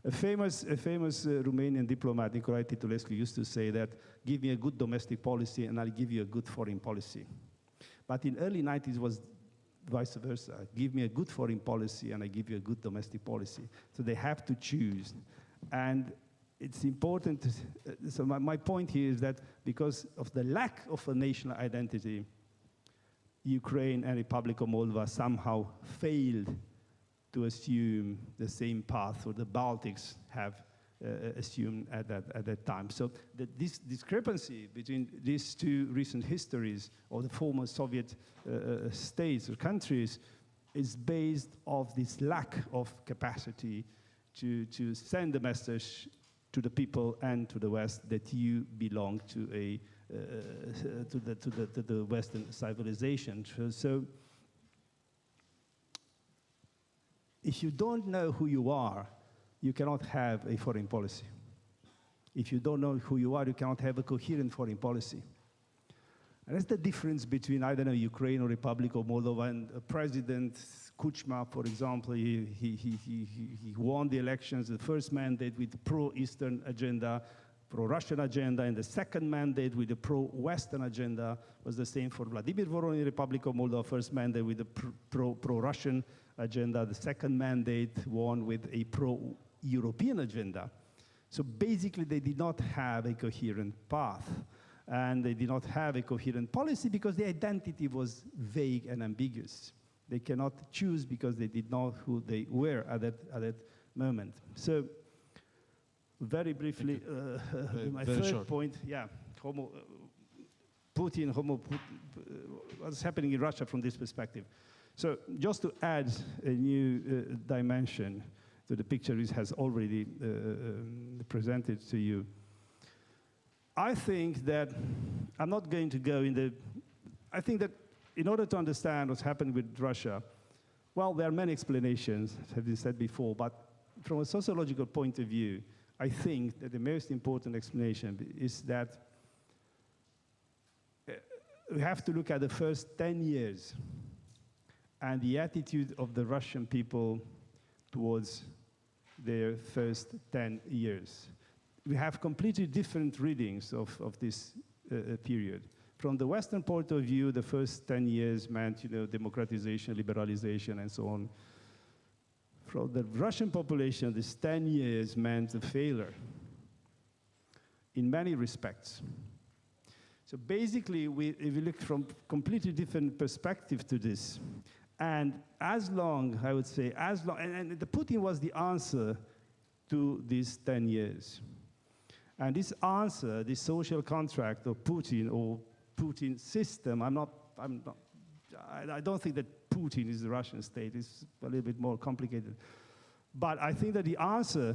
A famous Romanian diplomat, Nicolae Titulescu, used to say that, give me a good domestic policy and I'll give you a good foreign policy. But in early 90s was vice versa. Give me a good foreign policy and I give you a good domestic policy. So they have to choose. And it's important, so my point here is that because of the lack of a national identity, Ukraine and Republic of Moldova somehow failed to assume the same path or the Baltics have assumed at that time. So this discrepancy between these two recent histories of the former Soviet states or countries is based on this lack of capacity to send a message to the people and to the West that you belong to the Western civilization. So if you don't know who you are, you cannot have a foreign policy. If you don't know who you are, you cannot have a coherent foreign policy. And that's the difference between, I don't know, Ukraine or Republic of Moldova and President Kuchma, for example. He won the elections, the first mandate with pro-Eastern agenda, pro-Russian agenda, and the second mandate with the pro-Western agenda was the same for Vladimir Voronin, Republic of Moldova, first mandate with the pro-Russian agenda, the second mandate won with a pro-European agenda. So basically, they did not have a coherent path, and they did not have a coherent policy because the identity was vague and ambiguous. They cannot choose because they did not know who they were at that moment. So very briefly, my third point, Homo Putin, what's happening in Russia from this perspective. So just to add a new dimension to the picture which has already presented to you, I think that I'm not going to go in the, I think that in order to understand what's happened with Russia, well, there are many explanations, as have been said before, but from a sociological point of view, I think that the most important explanation is that we have to look at the first 10 years and the attitude of the Russian people towards their first 10 years. We have completely different readings of this period. From the Western point of view, the first 10 years meant, democratization, liberalization, and so on. From the Russian population, this 10 years meant a failure in many respects. So basically, if we look from completely different perspective to this, and as long, I would say, as long, and the Putin was the answer to these 10 years. And this answer, this social contract of Putin or Putin system, I don't think that Putin is the Russian state. It's a little bit more complicated. But I think that the answer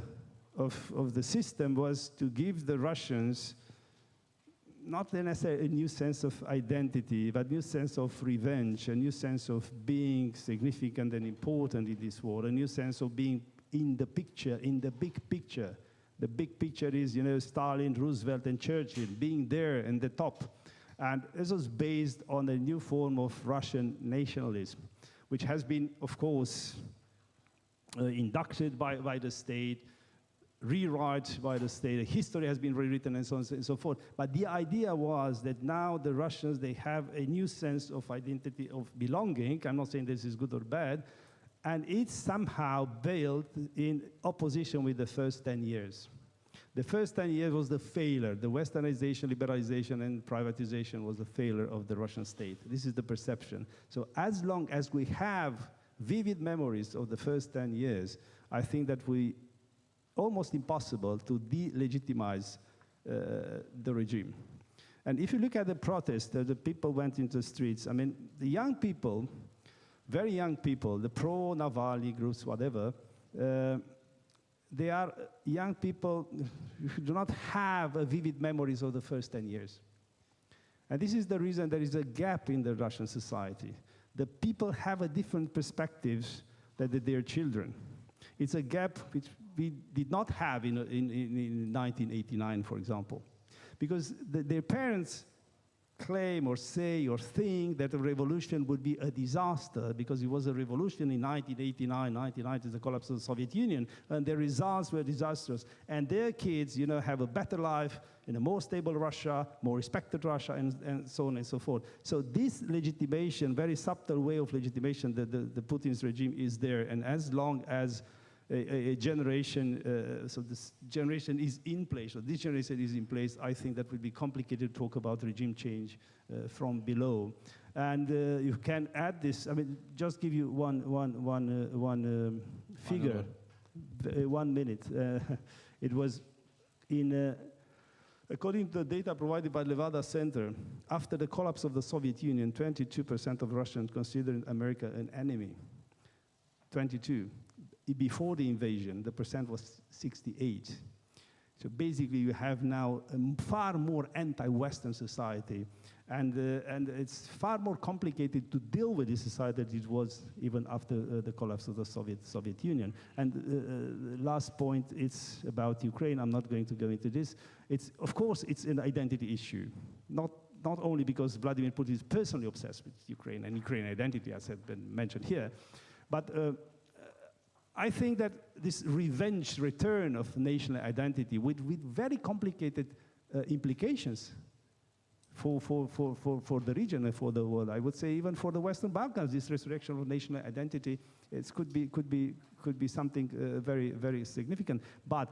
of the system was to give the Russians not necessarily a new sense of identity, but a new sense of revenge, a new sense of being significant and important in this war, a new sense of being in the picture, in the big picture. The big picture is, Stalin, Roosevelt, and Churchill being there in the top. And this was based on a new form of Russian nationalism. which has been, of course, inducted by the state, rewrite by the state, history has been rewritten and so on and so forth. But the idea was that now the Russians, they have a new sense of identity, of belonging. I'm not saying this is good or bad. And it's somehow built in opposition with the first 10 years. The first 10 years was the failure. The westernization, liberalization, and privatization was the failure of the Russian state. This is the perception. So as long as we have vivid memories of the first 10 years, I think that almost impossible to delegitimize the regime. And if you look at the protest, the people went into the streets. I mean, the young people, very young people, the pro-Navalny groups, whatever, they are young people who do not have vivid memories of the first 10 years. And this is the reason there is a gap in the Russian society. The people have a different perspectives than their children. It's a gap which we did not have in 1989, for example. Because their parents claim or say or think that a revolution would be a disaster because it was a revolution in 1989, 1990, the collapse of the Soviet Union, and the results were disastrous. And their kids, have a better life in a more stable Russia, more respected Russia, and so on and so forth. So this legitimation, very subtle way of legitimation, the Putin's regime is there. And as long as a generation, so this generation is in place, or this generation is in place, I think that would be complicated to talk about regime change from below. And you can add this, I mean, just give you one figure, 1 minute. It was according to the data provided by Levada Center, after the collapse of the Soviet Union, 22% of Russians considered America an enemy. 22. Before the invasion, the percent was 68. So basically, you have now a far more anti-Western society, and it's far more complicated to deal with this society than it was even after the collapse of the Soviet Union. And the last point, it's about Ukraine. I'm not going to go into this. Of course, it's an identity issue, not only because Vladimir Putin is personally obsessed with Ukraine and Ukrainian identity, as has been mentioned here, but I think that this revenge return of national identity with very complicated implications for the region and for the world. I would say even for the Western Balkans, this resurrection of national identity could be something very, very significant. But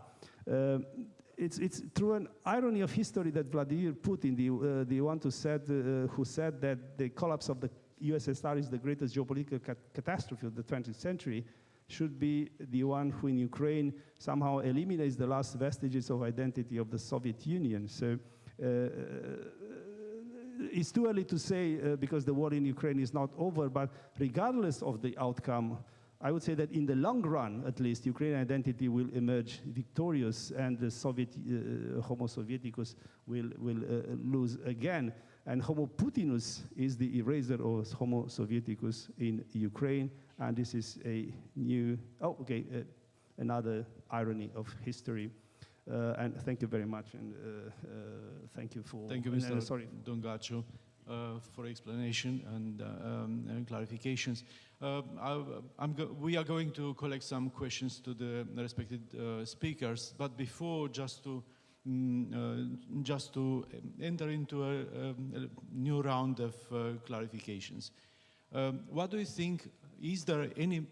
it's through an irony of history that Vladimir Putin, the one who said that the collapse of the USSR is the greatest geopolitical catastrophe of the 20th century, should be the one who in Ukraine somehow eliminates the last vestiges of identity of the Soviet Union. So it's too early to say because the war in Ukraine is not over, but regardless of the outcome, I would say that in the long run, at least, Ukrainian identity will emerge victorious and the Homo Sovieticus will lose again. And Homo Putinus is the eraser of Homo Sovieticus in Ukraine. And this is a new, another irony of history. And thank you very much. And thank you for... Thank you, Mr. Dongaciu, for explanation and clarifications. We are going to collect some questions to the respected speakers. But before, just to enter into a new round of clarifications. What do you think? Is there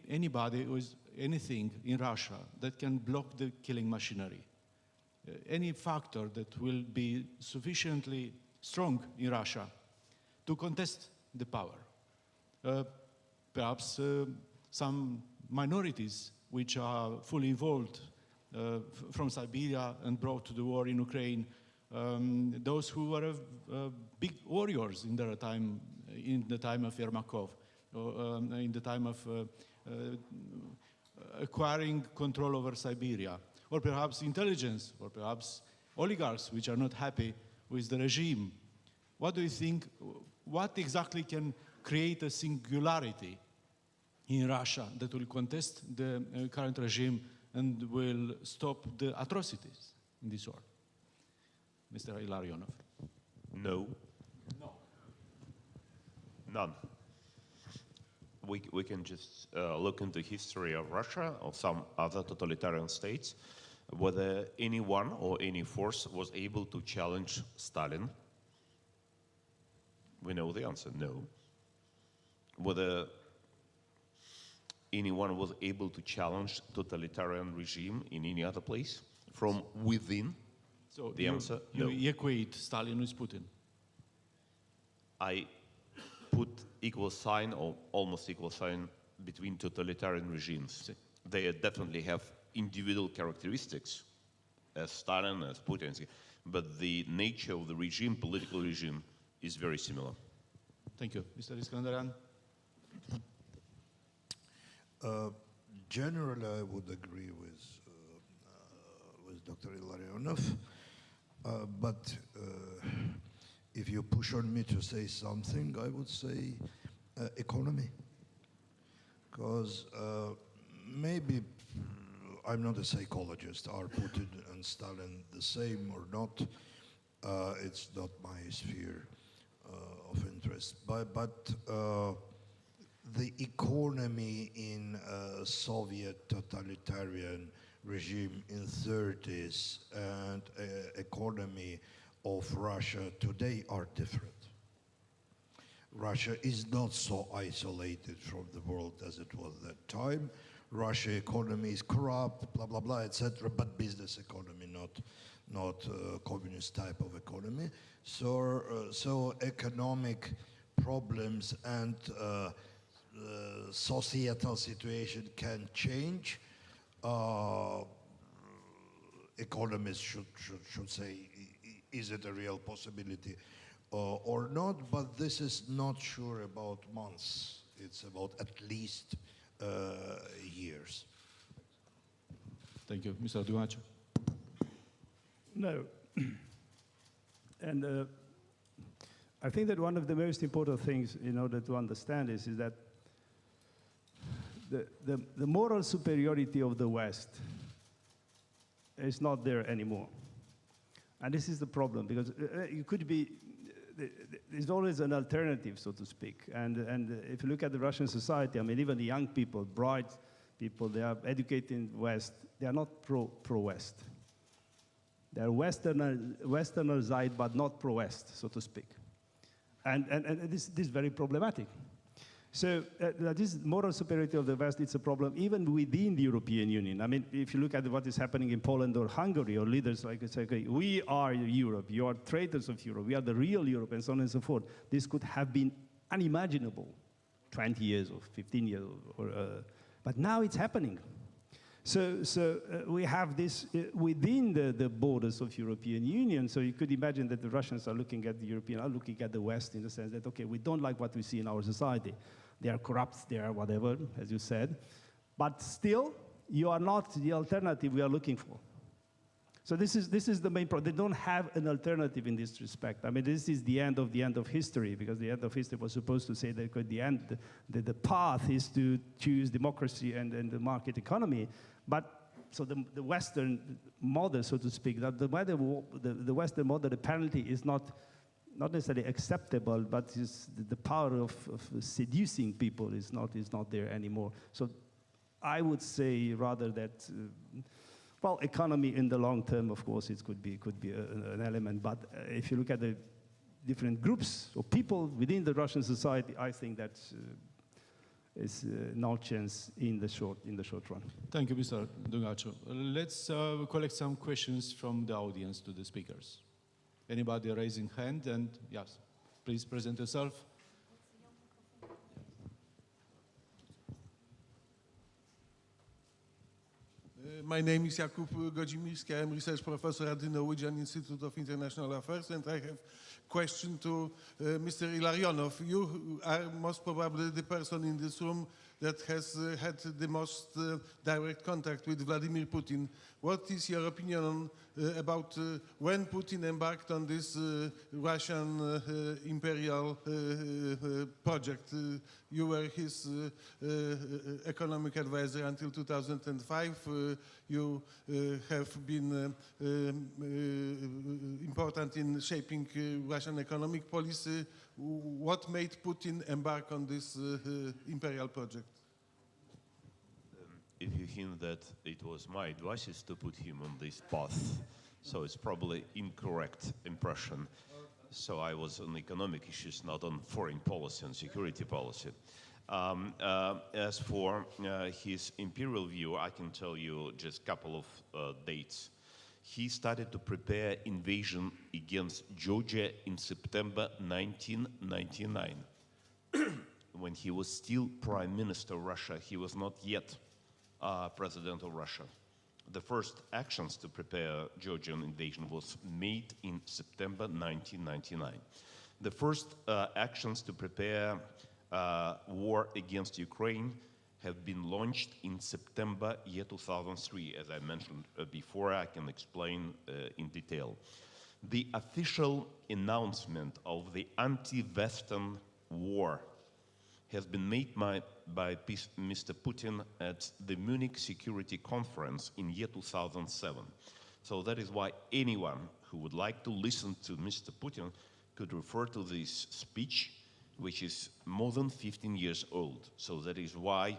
anybody or anything in Russia that can block the killing machinery? Any factor that will be sufficiently strong in Russia to contest the power? Perhaps some minorities which are fully involved from Siberia and brought to the war in Ukraine, those who were big warriors in their time, in the time of Yermakov, or in the time of acquiring control over Siberia, or perhaps intelligence, or perhaps oligarchs which are not happy with the regime. What do you think, what exactly can create a singularity in Russia that will contest the current regime and will stop the atrocities in this war? Mr. Illarionov. No. No. None. we can just look into history of Russia or some other totalitarian states, whether anyone or any force was able to challenge Stalin. We know the answer, no. Whether anyone was able to challenge totalitarian regime in any other place from within, So the answer, no. You equate Stalin with Putin? I put equal sign or almost equal sign between totalitarian regimes. They definitely have individual characteristics as Stalin, as Putin, but the nature of the regime, political regime, is very similar. Thank you. Mr. Iskandaryan? Generally, I would agree with Dr. Illarionov, but if you push on me to say something, I would say economy. Because maybe, I'm not a psychologist, are Putin and Stalin the same or not? It's not my sphere of interest. But the economy in Soviet totalitarian regime in 30s and economy of Russia today are different. Russia is not so isolated from the world as it was that time. Russia economy is corrupt, blah, blah, blah, etc., but business economy, not communist type of economy. So economic problems and societal situation can change. Economists should say, is it a real possibility or not? But this is not sure about months. It's about at least years. Thank you. Mr. Dumacio? No. And I think that one of the most important things in order to understand this is that the moral superiority of the West is not there anymore. And this is the problem, because you could be, there's always an alternative, so to speak. And if you look at the Russian society, I mean, even the young people, bright people, they are educated in the West, they are not pro-West. They are Westernized, but not pro-West, so to speak. And this is very problematic. So this moral superiority of the West, it's a problem even within the European Union. I mean, if you look at what is happening in Poland or Hungary, or leaders like say, okay, we are Europe, you are traitors of Europe, we are the real Europe, and so on and so forth. This could have been unimaginable 20 years or 15 years, but now it's happening. So we have this within the borders of European Union. So you could imagine that the Russians are looking at the European, are looking at the West in the sense that, okay, we don't like what we see in our society. They are corrupt, they are whatever, as you said. But still, you are not the alternative we are looking for. So this is the main problem. They don't have an alternative in this respect. I mean, this is the end of history, because the end of history was supposed to say that the end, the path is to choose democracy and the market economy. But so the Western model, so to speak, that the Western model apparently is not necessarily acceptable, but the power of seducing people is not there anymore. So I would say rather that, well, economy in the long term, of course, it could be an element. But if you look at the different groups or people within the Russian society, I think that is no chance in the short run. Thank you, Mr. Dugacho. Let's collect some questions from the audience to the speakers. Anybody raising hand? And yes, please present yourself. My name is Jakub Godzimirski. I am research professor at the Norwegian Institute of International Affairs, and I have a question to Mr. Illarionov. You are most probably the person in this room that has had the most direct contact with Vladimir Putin. What is your opinion on about when Putin embarked on this Russian imperial project. You were his economic advisor until 2005. You have been important in shaping Russian economic policy. What made Putin embark on this imperial project? If you hint that it was my advice to put him on this path, so it's probably incorrect impression. So I was on economic issues, not on foreign policy and security policy. As for his imperial view, I can tell you just a couple of dates. He started to prepare invasion against Georgia in September 1999. When he was still Prime Minister of Russia, he was not yet President of Russia. The first actions to prepare Georgian invasion was made in September 1999. The first actions to prepare war against Ukraine have been launched in September 2003. As I mentioned before, I can explain in detail. The official announcement of the anti-Western war has been made by Mr. Putin at the Munich Security Conference in year 2007. So that is why anyone who would like to listen to Mr. Putin could refer to this speech, which is more than 15 years old. So that is why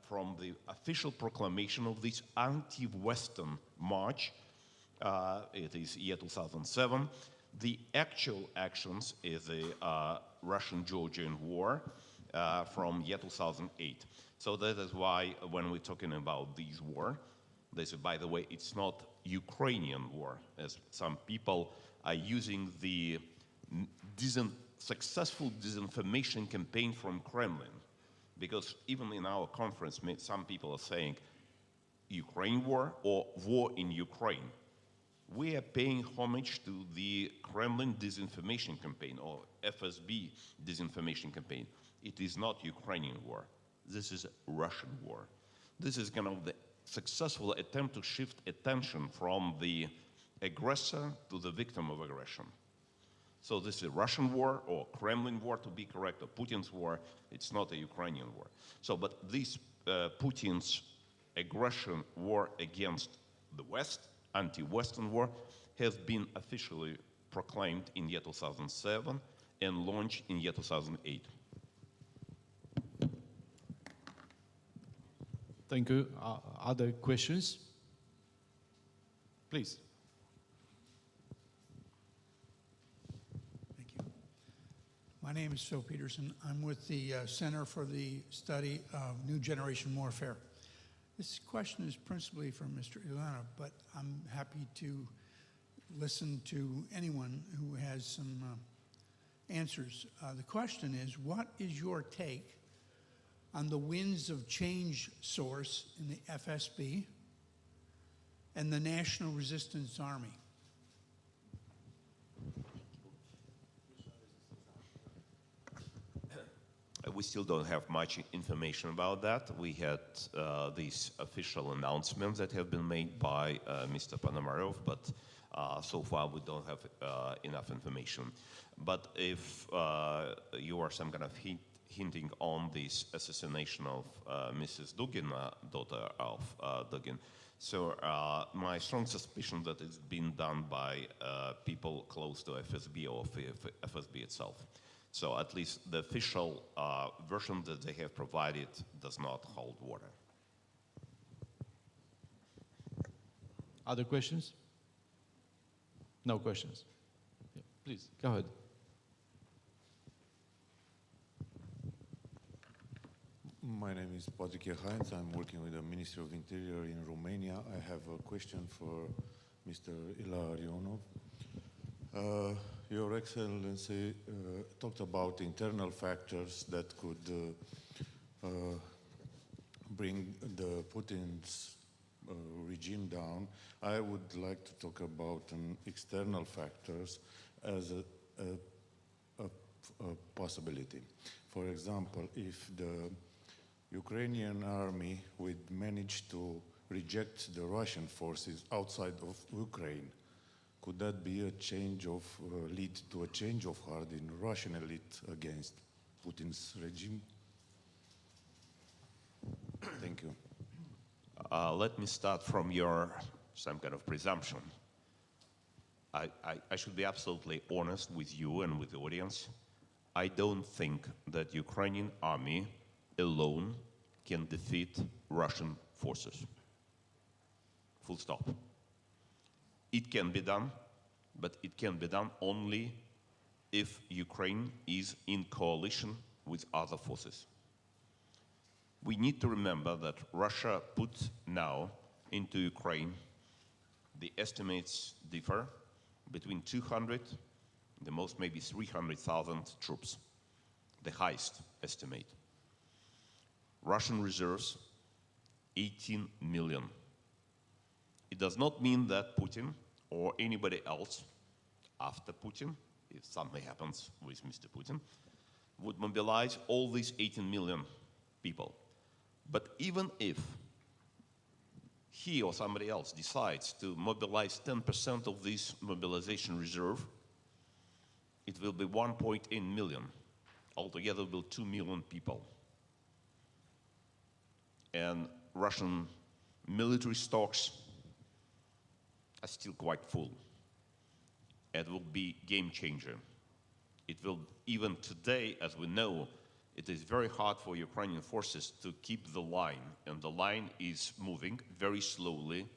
from the official proclamation of this anti-Western march, it is year 2007, the actual actions is the Russian-Georgian war from year 2008. So that is why when we're talking about this war, this, by the way, it's not Ukrainian war, as some people are using the successful disinformation campaign from Kremlin. Because even in our conference, some people are saying Ukraine war or war in Ukraine. We are paying homage to the Kremlin disinformation campaign or FSB disinformation campaign. It is not Ukrainian war. This is Russian war. This is kind of the successful attempt to shift attention from the aggressor to the victim of aggression. So this is Russian war or Kremlin war, to be correct, or Putin's war. It's not a Ukrainian war. So, but this Putin's aggression war against the West, anti-Western war, has been officially proclaimed in year 2007 and launched in year 2008. Thank you. Other questions? Please. Thank you. My name is Phil Peterson. I'm with the Center for the Study of New Generation Warfare. This question is principally for Mr. Illarionov, but I'm happy to listen to anyone who has some answers. The question is, what is your take on the winds of change source in the FSB and the National Resistance Army? We still don't have much information about that. We had these official announcements that have been made by Mr. Ponomarev, but so far we don't have enough information. But if you are some kind of hinting on this assassination of Mrs. Dugin, daughter of Dugin, so my strong suspicion that it's been done by people close to FSB or FSB itself. So at least the official version that they have provided does not hold water. Other questions? No questions. Yeah, please, go ahead. My name is Patrick Heinz. I'm working with the Ministry of Interior in Romania. I have a question for Mr. Illarionov. Your Excellency talked about internal factors that could bring the Putin's regime down. I would like to talk about external factors as a possibility. For example, if the Ukrainian army would manage to reject the Russian forces outside of Ukraine, could that be a change of, lead to a change of heart in Russian elite against Putin's regime? Thank you. Let me start from your some kind of presumption. I should be absolutely honest with you and with the audience. I don't think that Ukrainian army alone can defeat Russian forces. Full stop. It can be done, but it can be done only if Ukraine is in coalition with other forces. We need to remember that Russia put now into Ukraine, the estimates differ, between 200, the most maybe 300,000 troops, the highest estimate. Russian reserves, 18 million. It does not mean that Putin or anybody else after Putin, if something happens with Mr. Putin, would mobilize all these 18 million people. But even if he or somebody else decides to mobilize 10% of this mobilization reserve, it will be 1.8 million. Altogether, it will be 2 million people. And Russian military stocks are still quite full. It will be game changer. It will, even today, as we know, it is very hard for Ukrainian forces to keep the line, and the line is moving very slowly,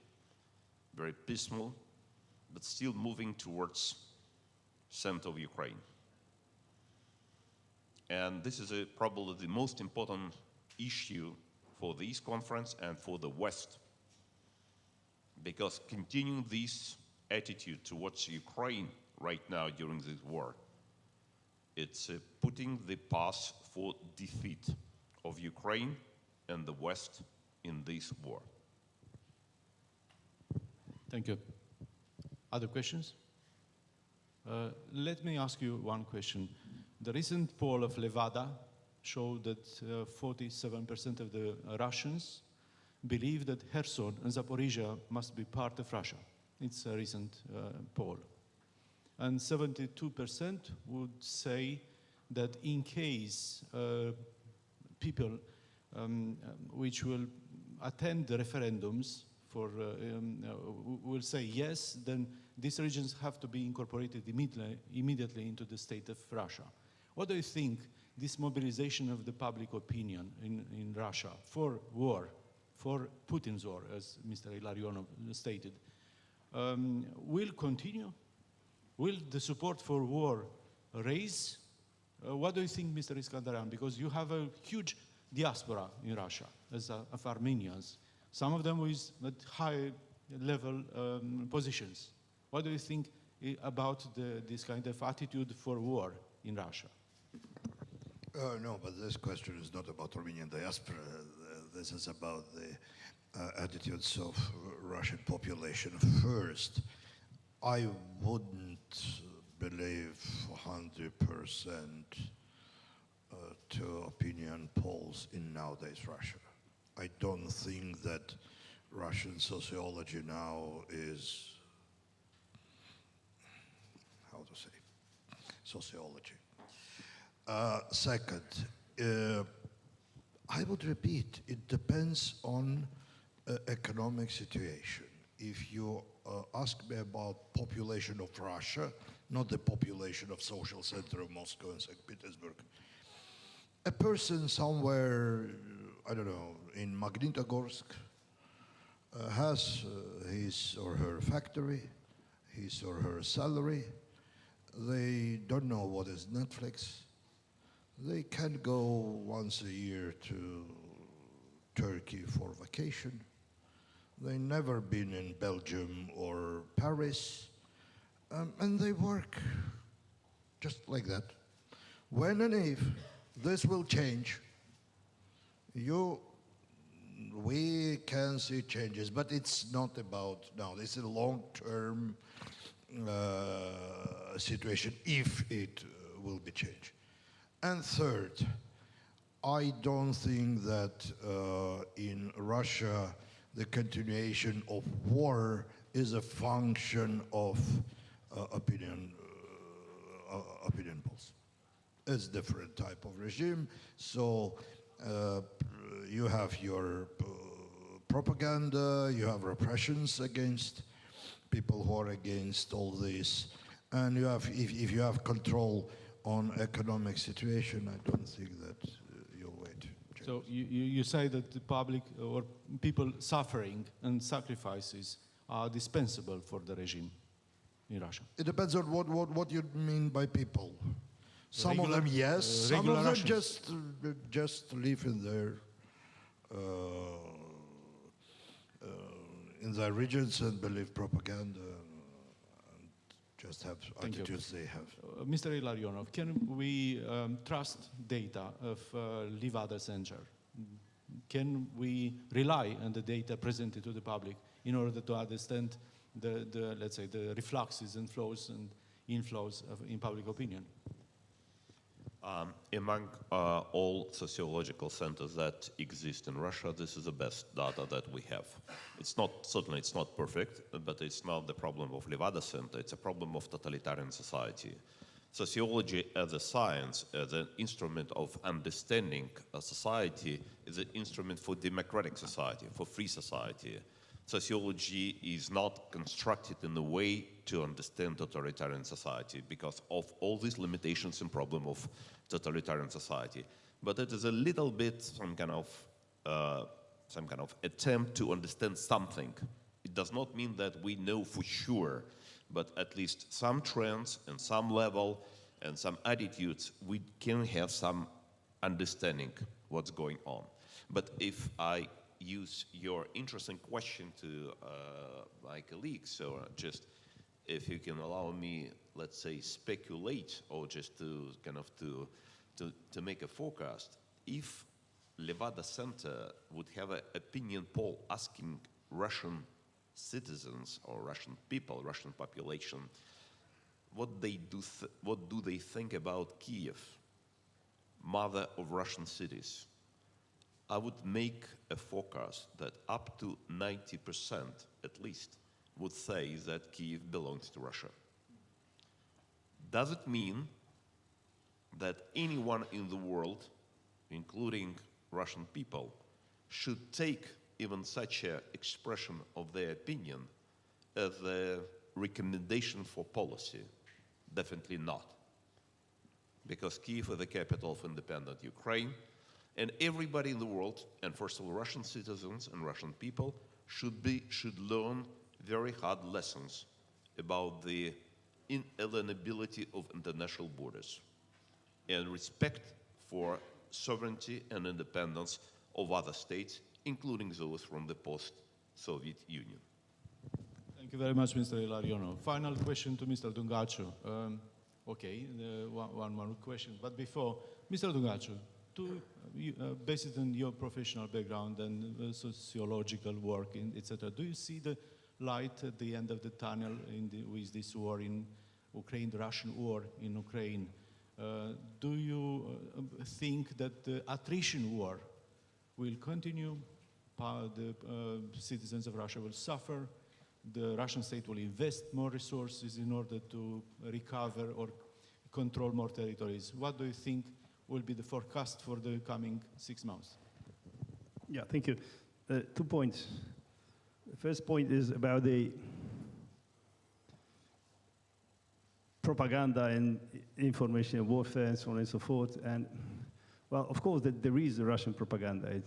very peaceful, but still moving towards center of Ukraine. And this is probably the most important issue for this conference and for the West, because continuing this attitude towards Ukraine right now during this war, it's putting the path for defeat of Ukraine and the West in this war. Thank you. Other questions? Let me ask you one question. The recent poll of Levada showed that 47% of the Russians believe that Kherson and Zaporizhia must be part of Russia. It's a recent poll. And 72% would say that in case people which will attend the referendums will say yes, then these regions have to be incorporated immediately into the state of Russia. What do you think this mobilization of the public opinion in Russia for war, for Putin's war, as Mr. Illarionov stated, will continue? Will the support for war raise? What do you think, Mr. Iskandarian? Because you have a huge diaspora in Russia of Armenians, some of them with high level positions. What do you think about this kind of attitude for war in Russia? No, but this question is not about Armenian diaspora. This is about the attitudes of Russian population. First, I wouldn't believe 100% to opinion polls in nowadays Russia. I don't think that Russian sociology now is, how to say, sociology. Second, I would repeat, it depends on economic situation. If you ask me about population of Russia, not the population of social center of Moscow and St. Petersburg, a person somewhere, I don't know, in Magnitogorsk has his or her factory, his or her salary. They don't know what is Netflix. They can go once a year to Turkey for vacation. They never been in Belgium or Paris, and they work just like that. When and if this will change, we can see changes, but it's not about now. This is a long-term situation if it will be changed. And third, I don't think that in Russia the continuation of war is a function of opinion polls. It's different type of regime. So you have your propaganda, you have repressions against people who are against all this, and you have, if you have control on economic situation, I don't think that you'll wait. So you say that the public or people suffering and sacrifices are dispensable for the regime in Russia? It depends on what you mean by people. Some of them, yes. Some regular of them Russians. just live in their regions and believe propaganda and just have attitudes they have. Mr. Illarionov, can we trust data of Levada Center? Can we rely on the data presented to the public in order to understand the let's say, the refluxes and flows and inflows in public opinion? Among all sociological centers that exist in Russia, this is the best data that we have. It's not, certainly it's not perfect, but it's not the problem of Levada Center, it's a problem of totalitarian society. Sociology as a science, as an instrument of understanding a society, is an instrument for democratic society, for free society. Sociology is not constructed in a way to understand totalitarian society because of all these limitations and problem of totalitarian society. But it is a little bit some kind of attempt to understand something. It does not mean that we know for sure, but at least some trends and some level and some attitudes, we can have some understanding what's going on. But if I use your interesting question to my colleagues, so just if you can allow me, let's say, speculate or just to kind of to make a forecast, if Levada Center would have an opinion poll asking Russian citizens or Russian people, Russian population, what do they think about Kiev, mother of Russian cities, I would make a forecast that up to 90% at least would say that Kiev belongs to Russia. Does it mean that anyone in the world, including Russian people, should take even such an expression of their opinion as a recommendation for policy? Definitely not. Because Kiev is the capital of independent Ukraine, and everybody in the world, and first of all Russian citizens and Russian people, should learn very hard lessons about the inalienability of international borders and respect for sovereignty and independence of other states, including those from the post-Soviet Union. Thank you very much, Mr. Illarionov. Final question to Mr. Dungaciu. Okay, one more question. But before, Mr. Dungaciu, based on your professional background and sociological work, etc., do you see the light at the end of the tunnel with this war in Ukraine, the Russian war in Ukraine? Do you think that the attrition war will continue? The citizens of Russia will suffer? The Russian state will invest more resources in order to recover or control more territories? What do you think will be the forecast for the coming 6 months? Yeah, thank you. 2 points. The first point is about the propaganda and information warfare and so on and so forth. And, well, of course, there is the Russian propaganda.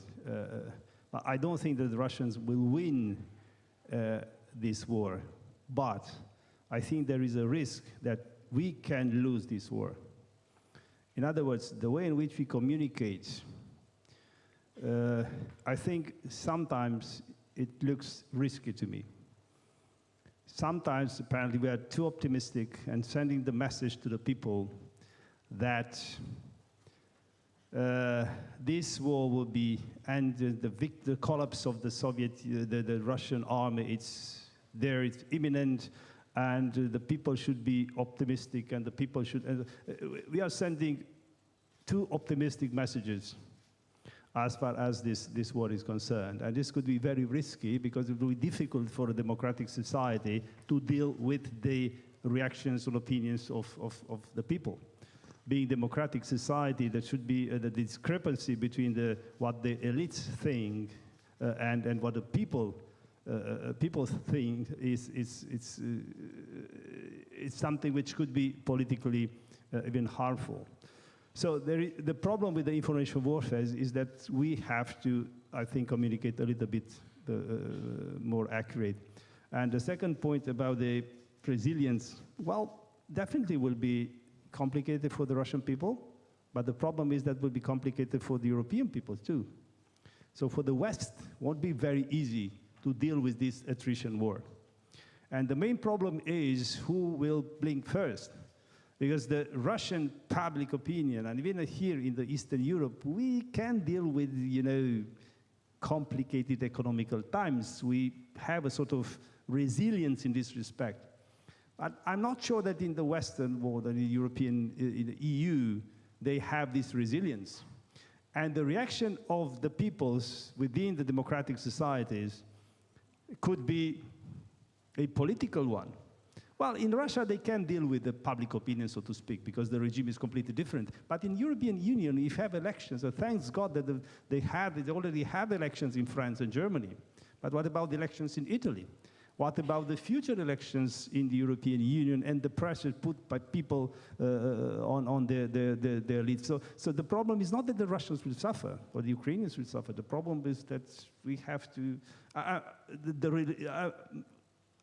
But I don't think that the Russians will win this war. But I think there is a risk that we can lose this war. In other words, the way in which we communicate, I think sometimes it looks risky to me. Sometimes, apparently, we are too optimistic and sending the message to the people that this war will be, and the collapse of the Russian army, it's imminent, and the people should be optimistic, and the people should. We are sending too optimistic messages. as far as this war is concerned. And this could be very risky because it will be difficult for a democratic society to deal with the reactions or opinions of the people. Being democratic society, there should be the discrepancy between what the elites think and what the people think is something which could be politically even harmful. So the problem with the information warfare is that we have to, I think, communicate a little bit more accurate. And the second point about the resilience, well, definitely will be complicated for the Russian people, but the problem is that will be complicated for the European people too. So for the West, it won't be very easy to deal with this attrition war. And the main problem is who will blink first. Because the Russian public opinion, and even here in the Eastern Europe, we can deal with, complicated economical times. We have a sort of resilience in this respect. But I'm not sure that in the Western world, in the in the EU, they have this resilience. And the reaction of the peoples within the democratic societies could be a political one. Well, in Russia, they can deal with the public opinion, so to speak, because the regime is completely different. But in European Union, if you have elections, so thanks God that they already have elections in France and Germany. But what about the elections in Italy? What about the future elections in the European Union and the pressure put by people on their elites? So the problem is not that the Russians will suffer or the Ukrainians will suffer. The problem is that we have to...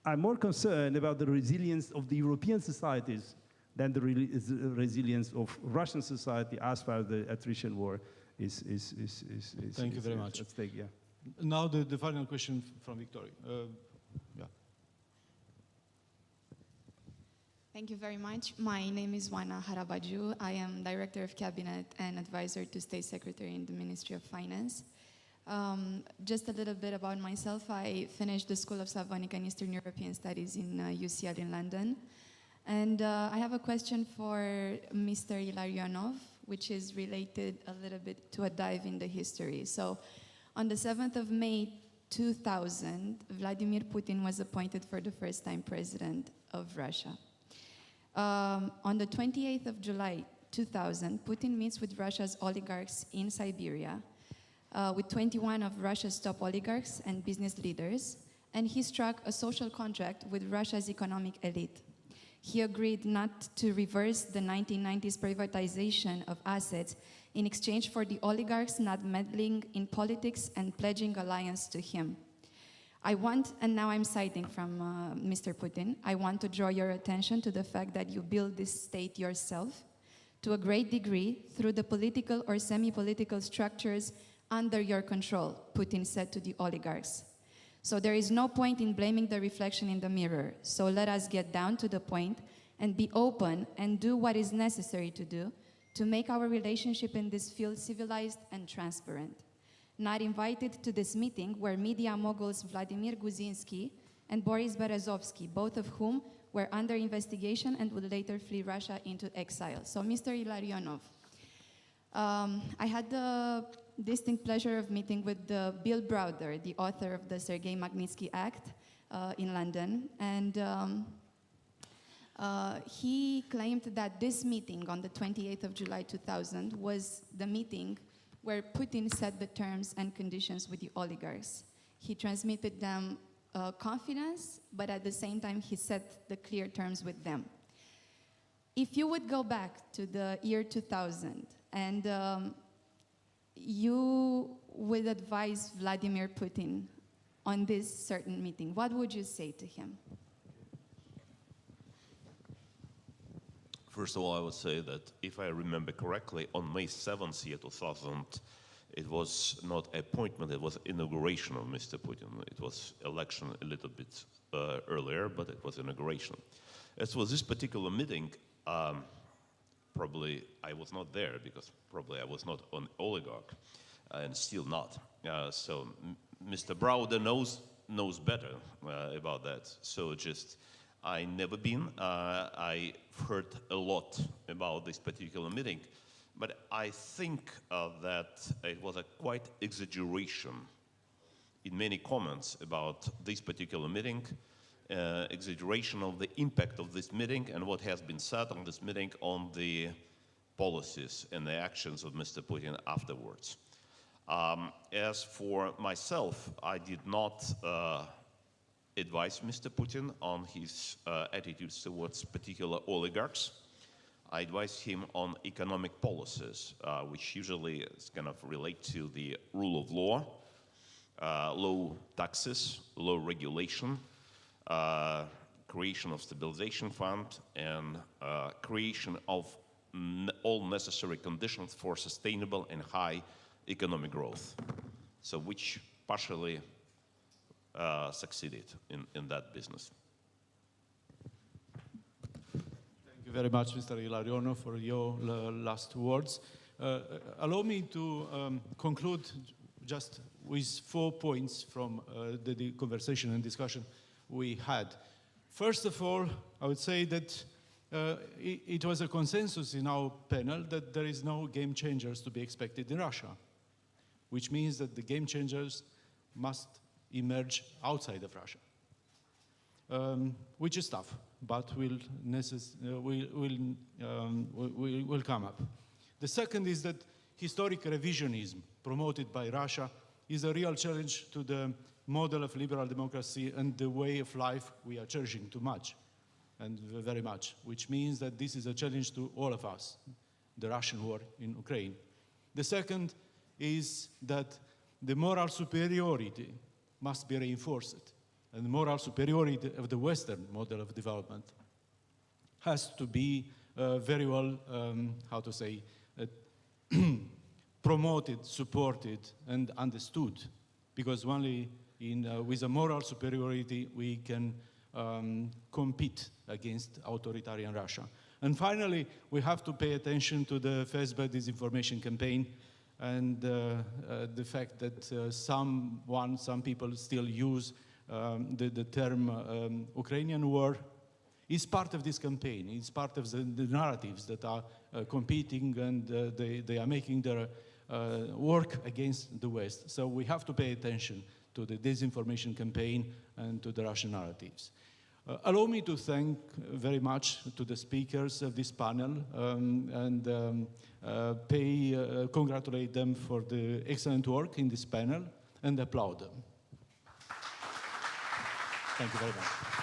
I'm more concerned about the resilience of the European societies than the resilience of Russian society as far as the attrition war is Thank you very much. At stake, yeah. Now the final question from Victoria. Yeah. Thank you very much. My name is Wana Harabaju. I am Director of Cabinet and Advisor to State Secretary in the Ministry of Finance. Just a little bit about myself. I finished the School of Slavonic and Eastern European Studies in UCL in London. And I have a question for Mr. Illarionov, which is related a little bit to a dive in the history. So on the 7th of May 2000, Vladimir Putin was appointed for the first time president of Russia. On the 28th of July 2000, Putin meets with Russia's oligarchs in Siberia, with 21 of Russia's top oligarchs and business leaders, and he struck a social contract with Russia's economic elite. He agreed not to reverse the 1990s privatization of assets in exchange for the oligarchs not meddling in politics and pledging alliance to him. I want, and now I'm citing from Mr. Putin, I want to draw your attention to the fact that you build this state yourself to a great degree through the political or semi-political structures under your control, Putin said to the oligarchs. So there is no point in blaming the reflection in the mirror. So let us get down to the point and be open and do what is necessary to do to make our relationship in this field civilized and transparent. Not invited to this meeting were media moguls Vladimir Guzinski and Boris Berezovsky, both of whom were under investigation and would later flee Russia into exile. So Mr. Illarionov, I had the distinct pleasure of meeting with Bill Browder, the author of the Sergei Magnitsky Act in London, and he claimed that this meeting on the 28th of July 2000 was the meeting where Putin set the terms and conditions with the oligarchs. He transmitted them confidence, but at the same time he set the clear terms with them. If you would go back to the year 2000 and you would advise Vladimir Putin on this certain meeting, what would you say to him? First of all, I would say that if I remember correctly, on May 7th, year 2000, it was not appointment, it was inauguration of Mr. Putin. It was election a little bit earlier, but it was inauguration. As for this particular meeting, probably I was not there because probably I was not an oligarch and still not. So Mr. Browder knows better about that. So just I never been. I heard a lot about this particular meeting, But I think that it was a quite exaggeration in many comments about this particular meeting, exaggeration of the impact of this meeting and what has been said on this meeting on the policies and the actions of Mr. Putin afterwards. As for myself, I did not advise Mr. Putin on his attitudes towards particular oligarchs. I advised him on economic policies, which usually is kind of relate to the rule of law, low taxes, low regulation, creation of stabilization fund, and creation of all necessary conditions for sustainable and high economic growth, so which partially succeeded in that business. Thank you very much, Mr. Illarionov, for your last words. Allow me to conclude just with 4 points from the conversation and discussion we had. First of all, I would say that it was a consensus in our panel that there is no game changers to be expected in Russia, which means that the game changers must emerge outside of Russia, which is tough, but will come up. The second is that historic revisionism promoted by Russia is a real challenge to the model of liberal democracy and the way of life we are cherishing too much and very much, which means that this is a challenge to all of us, the Russian war in Ukraine. The second is that the moral superiority must be reinforced, and the moral superiority of the Western model of development has to be very well, promoted, supported, and understood, because only with a moral superiority we can compete against authoritarian Russia. And finally, we have to pay attention to the Facebook disinformation campaign and the fact that some people still use the term Ukrainian war is part of this campaign. It's part of the narratives that are competing, and they are making their work against the West. So we have to pay attention to the disinformation campaign and to the Russian narratives. Allow me to thank very much to the speakers of this panel and congratulate them for the excellent work in this panel and applaud them. Thank you very much.